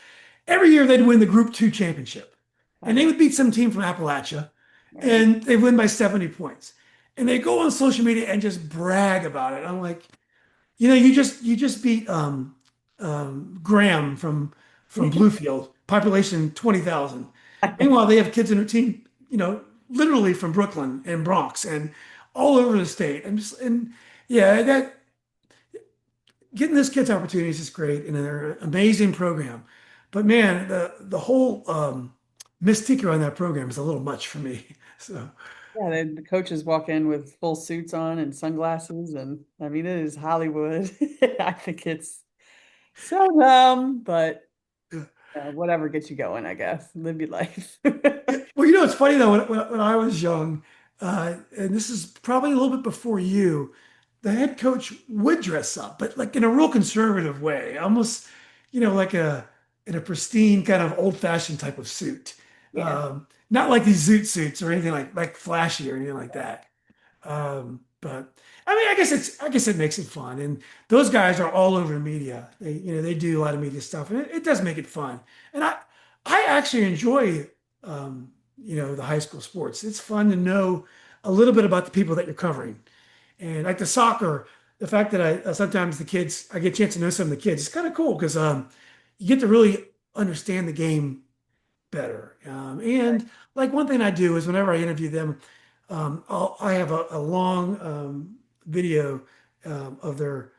Every year they'd win the Group Two championship, and they Right. would beat some team from Appalachia, Right. and they win by 70 points, and they go on social media and just brag about it. I'm like, you just beat Graham from Bluefield, population 20,000. Meanwhile, they have kids in their team, literally from Brooklyn and Bronx and all over the state. And yeah, that getting those kids opportunities is great and they're an amazing program. But man, the whole mystique around that program is a little much for me. So Yeah, the coaches walk in with full suits on and sunglasses, and I mean it is Hollywood. I think it's so dumb, but yeah. whatever gets you going, I guess. Live your life. Yeah, well, it's funny though. When I was young, and this is probably a little bit before you, the head coach would dress up, but like in a real conservative way, almost, like in a pristine kind of old-fashioned type of suit. Yeah. Not like these zoot suits or anything like flashy or anything like that. But I mean, I guess it makes it fun, and those guys are all over the media. They do a lot of media stuff, and it does make it fun. And I actually enjoy, the high school sports. It's fun to know a little bit about the people that you're covering, and like the soccer, the fact that sometimes I get a chance to know some of the kids. It's kind of cool because you get to really understand the game better. And like one thing I do is whenever I interview them, I have a long video of their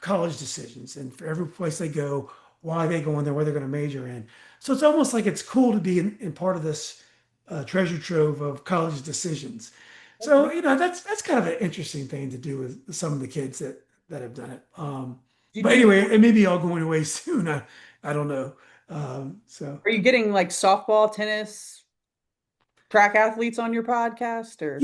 college decisions and for every place they go, why they go in there, where they're going to major in. So it's almost like it's cool to be in part of this treasure trove of college decisions. So that's kind of an interesting thing to do with some of the kids that have done it. You But do anyway, it may be all going away soon. I don't know. So. Are you getting like softball, tennis, track athletes on your podcast or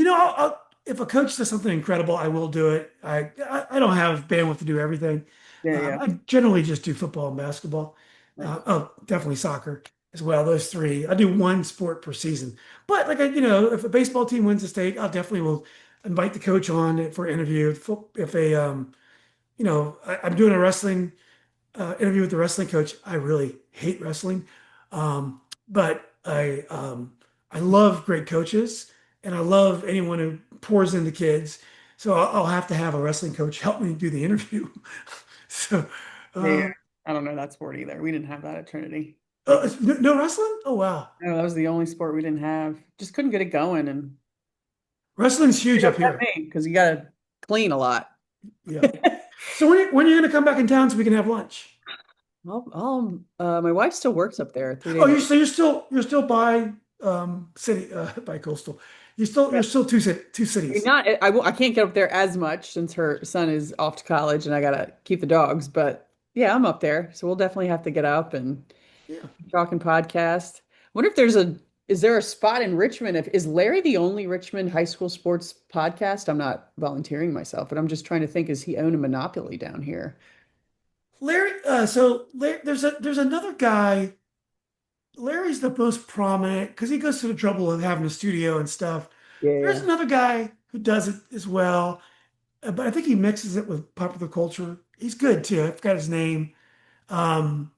If a coach does something incredible, I will do it. I don't have bandwidth to do everything. yeah, yeah. I generally just do football and basketball. Nice. Definitely soccer as well. Those three. I do one sport per season. But like if a baseball team wins the state, I'll definitely will invite the coach on for an interview. If they, I'm doing a wrestling interview with the wrestling coach. I really hate wrestling, but I love great coaches, and I love anyone who pours into kids. So I'll have to have a wrestling coach help me do the interview. So, Yeah, yeah. um, I don't know that sport either. We didn't have that at Trinity. Like, no wrestling? Oh wow, no, that was the only sport we didn't have. Just couldn't get it going, and wrestling's huge it up upset here. me because you got to clean a lot. Yeah. So when are you going to come back in town so we can have lunch? My wife still works up there 3 days. Oh, you're still by city by coastal. You're still two I mean, cities. not I can't get up there as much since her son is off to college and I gotta keep the dogs. But yeah, I'm up there, so we'll definitely have to get up and Yeah. talk and podcast. Wonder if is there a spot in Richmond? If is Larry the only Richmond high school sports podcast? I'm not volunteering myself, but I'm just trying to think. Is he own a monopoly down here? Larry, there's another guy. Larry's the most prominent because he goes to the trouble of having a studio and stuff. Yeah, There's yeah. another guy who does it as well. But I think he mixes it with popular culture. He's good too. I forgot his name. Um,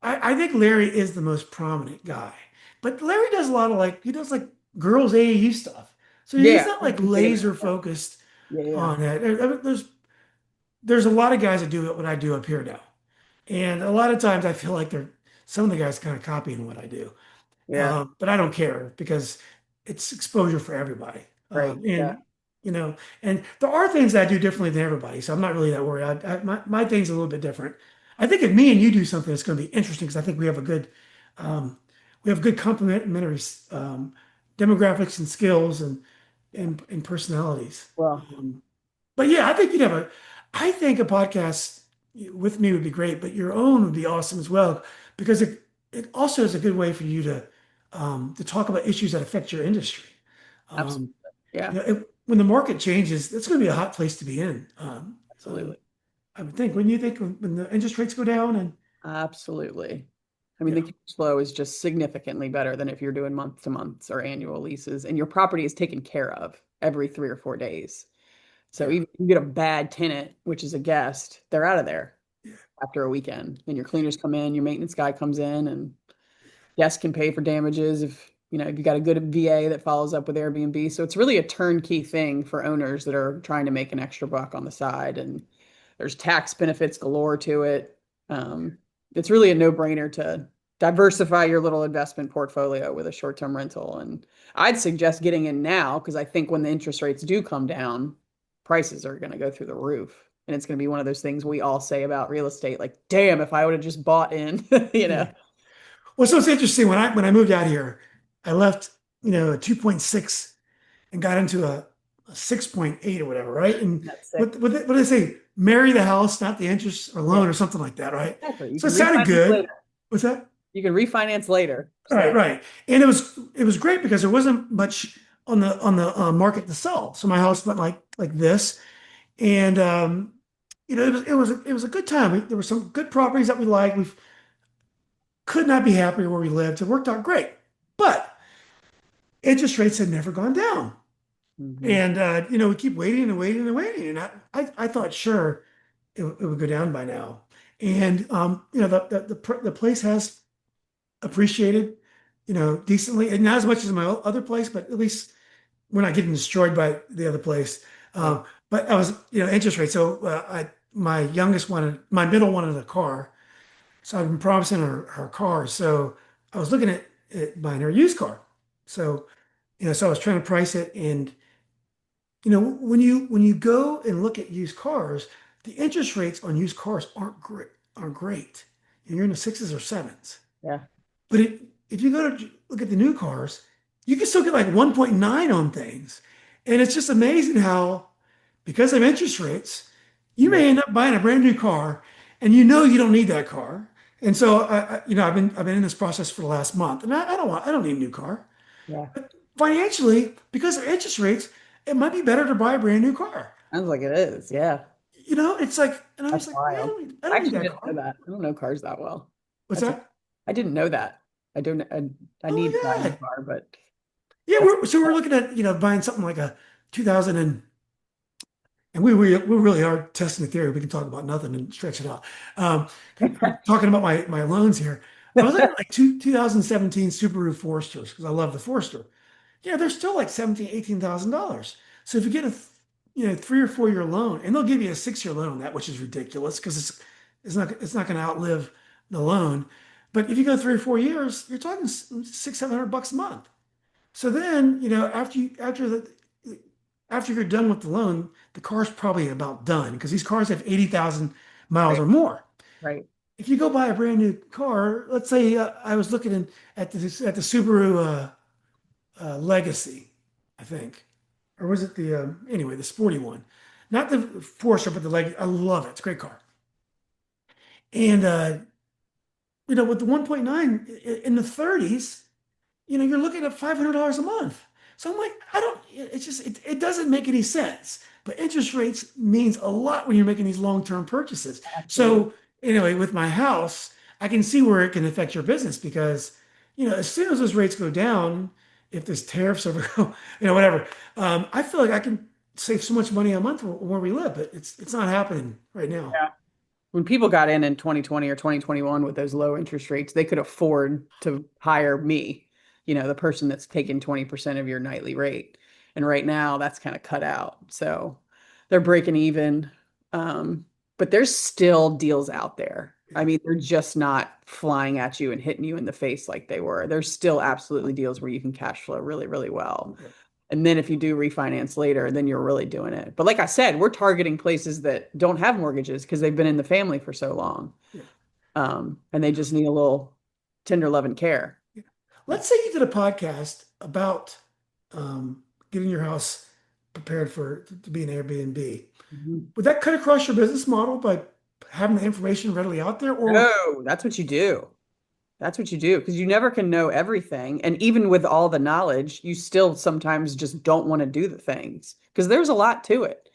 I think Larry is the most prominent guy, but Larry does a lot of like he does like girls AAU stuff. So he's Yeah. not I was like just thinking laser about that. focused Yeah, yeah. on it. There's a lot of guys that do what I do up here now, and a lot of times I feel like they're some of the guys kind of copying what I do. Yeah. But I don't care because it's exposure for everybody. Right. Yeah. And you know, and there are things that I do differently than everybody, so I'm not really that worried. My thing's a little bit different. I think if me and you do something, it's going to be interesting because I think um, we have good complementary demographics and skills and personalities. Well, But yeah, I think you'd have a. I think a podcast with me would be great, but your own would be awesome as well because it also is a good way for you to talk about issues that affect your industry. absolutely. Um, Yeah, when the market changes, it's going to be a hot place to be in. absolutely. I would think. When you think when the interest rates go down and Absolutely. I mean, the yeah, cash flow is just significantly better than if you're doing month to months or annual leases, and your property is taken care of every 3 or 4 days. So yeah, even if you get a bad tenant, which is a guest, they're out of there yeah, after a weekend. And your cleaners come in, your maintenance guy comes in, and guests can pay for damages if if you got a good VA that follows up with Airbnb. So it's really a turnkey thing for owners that are trying to make an extra buck on the side. And there's tax benefits galore to it. Um, it's really a no-brainer to diversify your little investment portfolio with a short-term rental. And I'd suggest getting in now because I think when the interest rates do come down, prices are going to go through the roof. And it's going to be one of those things we all say about real estate, like, damn, if I would have just bought in, you yeah. know. Well, so it's interesting when I moved out here, I left a 2.6 and got into a 6.8 or whatever, right? And That's sick. what do they say? Marry the house, not the interest or Yeah, loan or something like that, right? exactly. You So can it sounded refinance good. later. What's that? You can refinance later. Right, So right. And it was great because there wasn't much on the market to sell. So my house went like this, and it was a good time. There were some good properties that we liked. We could not be happier where we lived. It worked out great, but interest rates had never gone down. mhm. And we keep waiting and waiting and waiting. And I thought sure it would go down by now. And the place has appreciated, decently, and not as much as my other place, but at least we're not getting destroyed by the other place. Right. But I was, interest rate. So my youngest wanted, my middle wanted a car. So I've been promising her a car. So I was looking at buying her a used car. So, so I was trying to price it. And, when you go and look at used cars, the interest rates on used cars aren't great. You're in the sixes or sevens. Yeah. But if you go to look at the new cars, you can still get like 1.9 on things. And it's just amazing how, because of interest rates, you Yeah. may end up buying a brand new car and you don't need that car. And so I've been in this process for the last month and I don't need a new car. Yeah. But financially, because of interest rates, it might be better to buy a brand new car. Sounds like it is. Yeah. It's like, and I That's was like, man, wild. I I don't need actually that didn't know car. that. I don't know cars that well. What's That's that? I didn't know that. I don't I Oh need to buy a my new God. car, but Yeah, that's we're looking at, buying something like a 2000 and we really are testing the theory. We can talk about nothing and stretch it out. Um, Talking about my loans here. I was looking at like 2017 Subaru Foresters because I love the Forester. Yeah, they're still like 17, $18,000. So if you get a 3 or 4 year loan, and they'll give you a 6 year loan on that, which is ridiculous because it's not going to outlive the loan. But if you go 3 or 4 years, you're talking 600, 700 bucks a month. So then, after you're done with the loan, the car's probably about done because these cars have 80,000 miles right. or more. Right. If you go buy a brand new car, let's say I was looking at the Subaru Legacy, I think, or was it the sporty one, not the Forester, but the Legacy. I love it. It's a great car. And with the 1.9 in the 30s, you're looking at $500 a month. So I'm like, I don't, it's just, it doesn't make any sense. But interest rates means a lot when you're making these long-term purchases. Absolutely. So anyway, with my house, I can see where it can affect your business because, as soon as those rates go down, if there's tariffs ever go, whatever. I feel like I can save so much money a month where we live, but it's not happening right now. Yeah. When people got in 2020 or 2021 with those low interest rates, they could afford to hire me, the person that's taking 20% of your nightly rate. And right now that's kind of cut out. So they're breaking even. But there's still deals out there. I mean, they're just not flying at you and hitting you in the face like they were. There's still absolutely deals where you can cash flow really, really well. Okay. And then if you do refinance later, then you're really doing it. But like I said, we're targeting places that don't have mortgages because they've been in the family for so long. Yeah. And they just need a little tender love and care. Yeah. Let's say you did a podcast about getting your house prepared to be an Airbnb. Mhm. Would that cut across your business model by having the information readily out there? Or No, that's what you do. That's what you do because you never can know everything. And even with all the knowledge, you still sometimes just don't want to do the things because there's a lot to it.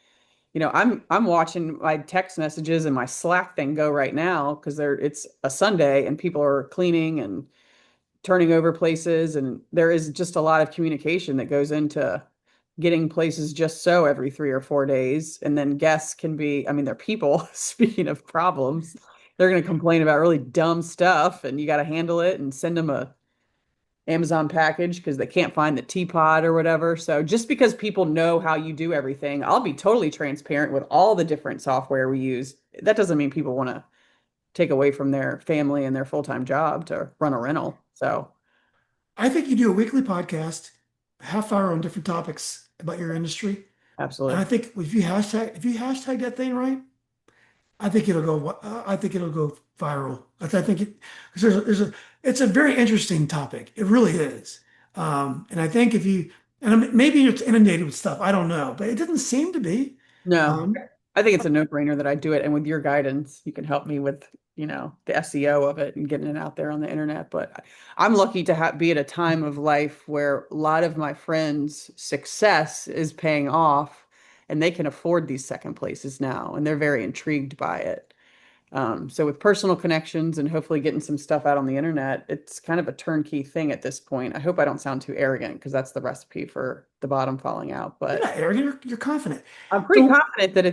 I'm watching my text messages and my Slack thing go right now because it's a Sunday and people are cleaning and turning over places, and there is just a lot of communication that goes into getting places just so every 3 or 4 days. And then guests can be, I mean, they're people. Speaking of problems, they're going to complain about really dumb stuff, and you got to handle it and send them a Amazon package because they can't find the teapot or whatever. So just because people know how you do everything, I'll be totally transparent with all the different software we use. That doesn't mean people want to take away from their family and their full-time job to run a rental. So I think you do a weekly podcast, half hour on different topics about your industry. And I absolutely. think if you hashtag that thing right, I think it'll go viral. I think it because it's a very interesting topic. It really is. And I think if you maybe it's inundated with stuff. I don't know, but it doesn't seem to be. No, Um, I think it's a no-brainer that I do it. And with your guidance, you can help me with, the SEO of it and getting it out there on the internet. But I'm lucky to be at a time of life where a lot of my friends' success is paying off and they can afford these second places now. And they're very intrigued by it. So with personal connections and hopefully getting some stuff out on the internet, it's kind of a turnkey thing at this point. I hope I don't sound too arrogant because that's the recipe for the bottom falling out. you're But not arrogant. You're confident. I'm pretty So confident that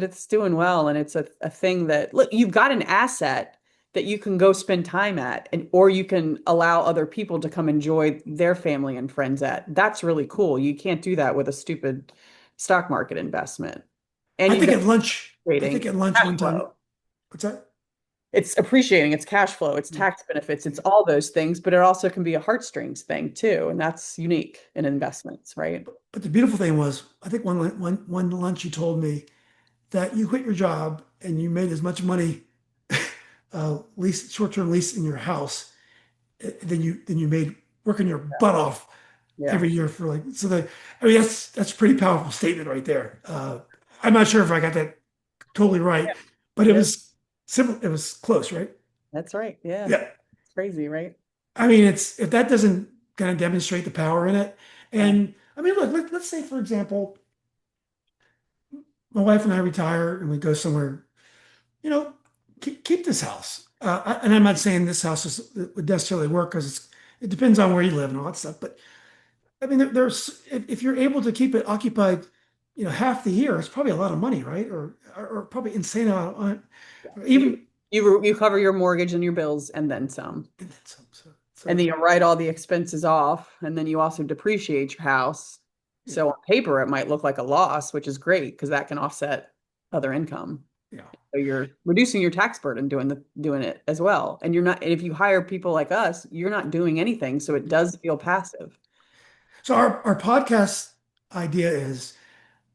it's doing well, and it's a thing that look, you've got an asset that you can go spend time at, and or you can allow other people to come enjoy their family and friends at. That's really cool. You can't do that with a stupid stock market investment. And I you've think got at lunch, I trading think at lunch cash one time. flow. What's that? It's appreciating, it's cash flow, it's tax benefits, it's all those things, but it also can be a heartstrings thing too, and that's unique in investments, right? But the beautiful thing was, I think one lunch you told me that you quit your job and you made as much money lease short-term lease in your house than you made working your butt off Yeah. every year for like so that I mean that's a pretty powerful statement right there. I'm not sure if I got that totally right, Yeah. but it Yeah. was simple. It was close, right? That's right. Yeah. Yeah. It's crazy, right? I mean, it's if that doesn't kind of demonstrate the power in it, Yeah. and I mean, look, let's say for example, my wife and I retire and we go somewhere, you know, keep this house. And I'm not saying this house would necessarily work because it depends on where you live and all that stuff. But I mean, there's if you're able to keep it occupied, half the year, it's probably a lot of money, right? Or probably insane amount or You even you cover your mortgage and your bills and then some. and then some. So And then you write all the expenses off, and then you also depreciate your house. yeah, So on paper, it might look like a loss, which is great because that can offset other income. yeah. So you're reducing your tax burden doing it as well. And you're not, and if you hire people like us, you're not doing anything. So it does feel passive. So our podcast idea is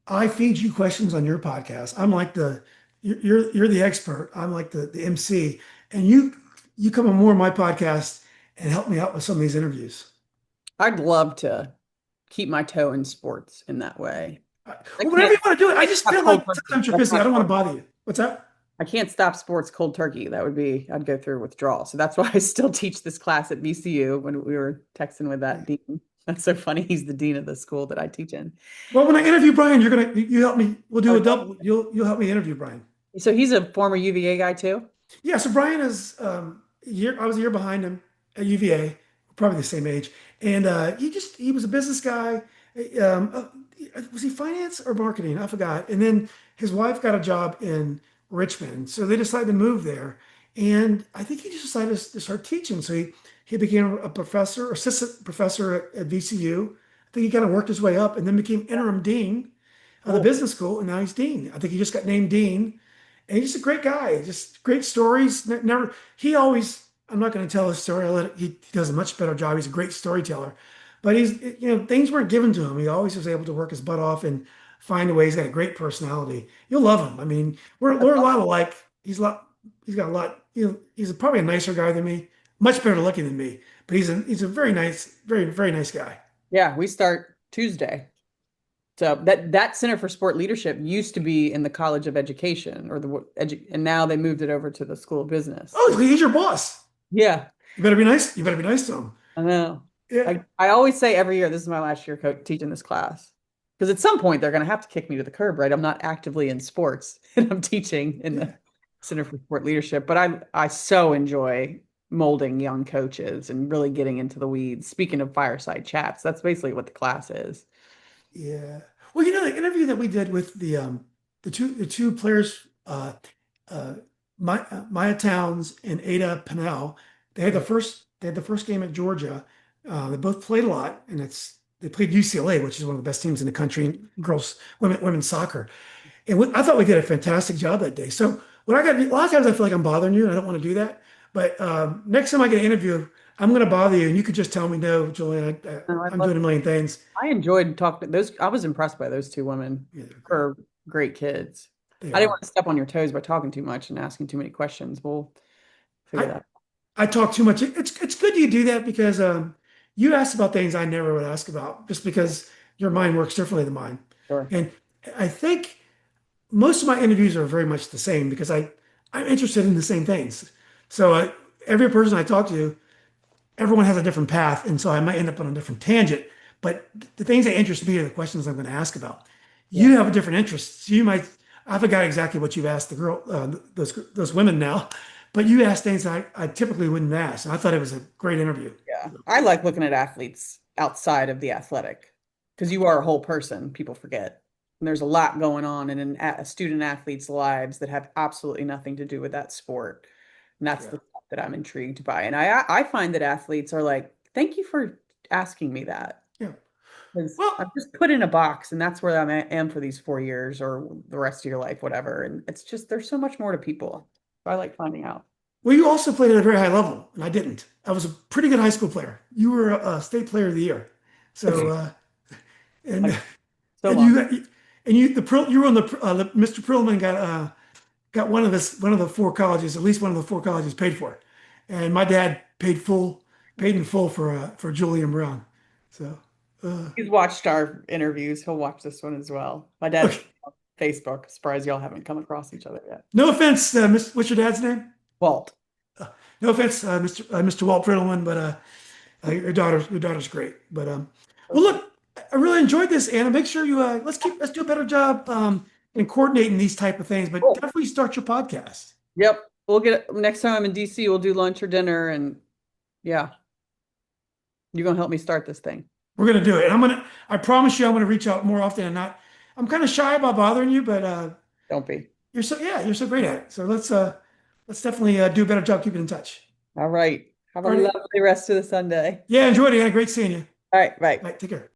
I feed you questions on your podcast. I'm like you're the expert. I'm like the MC, and you come on more of my podcast and help me out with some of these interviews. I'd love to keep my toe in sports in that way. I Well, whatever can't you want to do. I just stop feel cold like turkey. sometimes you're That's busy. I not don't want to possible. bother you. What's that? I can't stop sports cold turkey. I'd go through withdrawal. So that's why I still teach this class at VCU when we were texting with that dean. That's so funny. He's the dean of the school that I teach in. Well, when I interview Brian, you help me. We'll do Oh, a double. You'll help me interview Brian. so he's a former UVA guy too? Yeah. So Brian is year. I was a year behind him at UVA. probably the same age. And he was a business guy. Um, uh, was he finance or marketing? I forgot. And then his wife got a job in Richmond, so they decided to move there. And I think he just decided to start teaching. So he became a professor, assistant professor at VCU. I think he kind of worked his way up and then became interim dean of the Cool. business school, and now he's dean. I think he just got named dean. And he's just a great guy, just great stories. Never, he always, I'm not going to tell his story. He does a much better job. He's a great storyteller. But things weren't given to him. He always was able to work his butt off and find a way. He's got a great personality. You'll love him. I mean, we're a lot alike. He's got a lot, he's probably a nicer guy than me, much better looking than me. But he's a very nice, very nice guy. Yeah, we start Tuesday. So that Center for Sport Leadership used to be in the College of Education and now they moved it over to the School of Business. Oh, he's your boss. Yeah, You better be nice. You better be nice to him. I know. Yeah. I always say every year, this is my last year teaching this class. Because at some point they're going to have to kick me to the curb, right? I'm not actively in sports and I'm teaching in the Center for Sport Leadership, but I so enjoy molding young coaches and really getting into the weeds. Speaking of fireside chats, that's basically what the class is. Yeah. Well, the interview that we did with the two players, uh, Maya Towns and Ada Pennell, they had the first game at Georgia. They both played a lot, and they played UCLA, which is one of the best teams in the country in women's soccer. And I thought we did a fantastic job that day. So a lot of times I feel like I'm bothering you, and I don't want to do that. But next time I get an interview, I'm going to bother you, and you could just tell me, no, Julian, No, I I'm love doing a million things. I enjoyed talking to those. I was impressed by those two women. Yeah, they're great. Are great kids. They I didn't are. want to step on your toes by talking too much and asking too many questions. We'll figure I that. I talk too much. It's good you do that because you ask about things I never would ask about, just because your mind works differently than mine. Sure. And I think most of my interviews are very much the same because I'm interested in the same things. So every person I talk to, everyone has a different path, and so I might end up on a different tangent. But the things that interest me are the questions I'm going to ask about. Yeah. You have a different interest. So you might, I forgot exactly what you've asked those women now, but you asked things I typically wouldn't ask. And I thought it was a great interview. Yeah. I like looking at athletes outside of the athletic because you are a whole person. People forget. And there's a lot going on in a student athlete's lives that have absolutely nothing to do with that sport. And that's Yeah. the stuff that I'm intrigued by. And I find that athletes are like, thank you for asking me that. Yeah. Because Well, I'm just put in a box, and that's where I am for these 4 years or the rest of your life, whatever. And it's just there's so much more to people. So I like finding out. well, you also played at a very high level, and I didn't. I was a pretty good high school player. You were a state player of the year. So, and Like so and long. you were on Mr. Prillaman got one of the four colleges, at least one of the four colleges paid for it. And my dad paid in full for Julian Brown. So, uh, He's watched our interviews. He'll watch this one as well. My dad's okay. on Facebook. Surprised y'all haven't come across each other yet. No offense, what's your dad's name? Walt. No offense, Mr. Walt Priddleman, but your daughter's great. But well, look, I really enjoyed this, Anna. Make sure you let's do a better job in coordinating these type of things. But Cool. definitely start your podcast. Yep. We'll get next time I'm in DC, we'll do lunch or dinner and yeah, you're gonna help me start this thing. We're gonna do it. I promise you, I'm gonna reach out more often and not. I'm kind of shy about bothering you, but Don't be. you're so great at it. So let's definitely do a better job keeping in touch. All right. Have a All right. lovely rest of the Sunday. Yeah, enjoyed it, Anna. Great seeing you. All right, bye. All right, take care.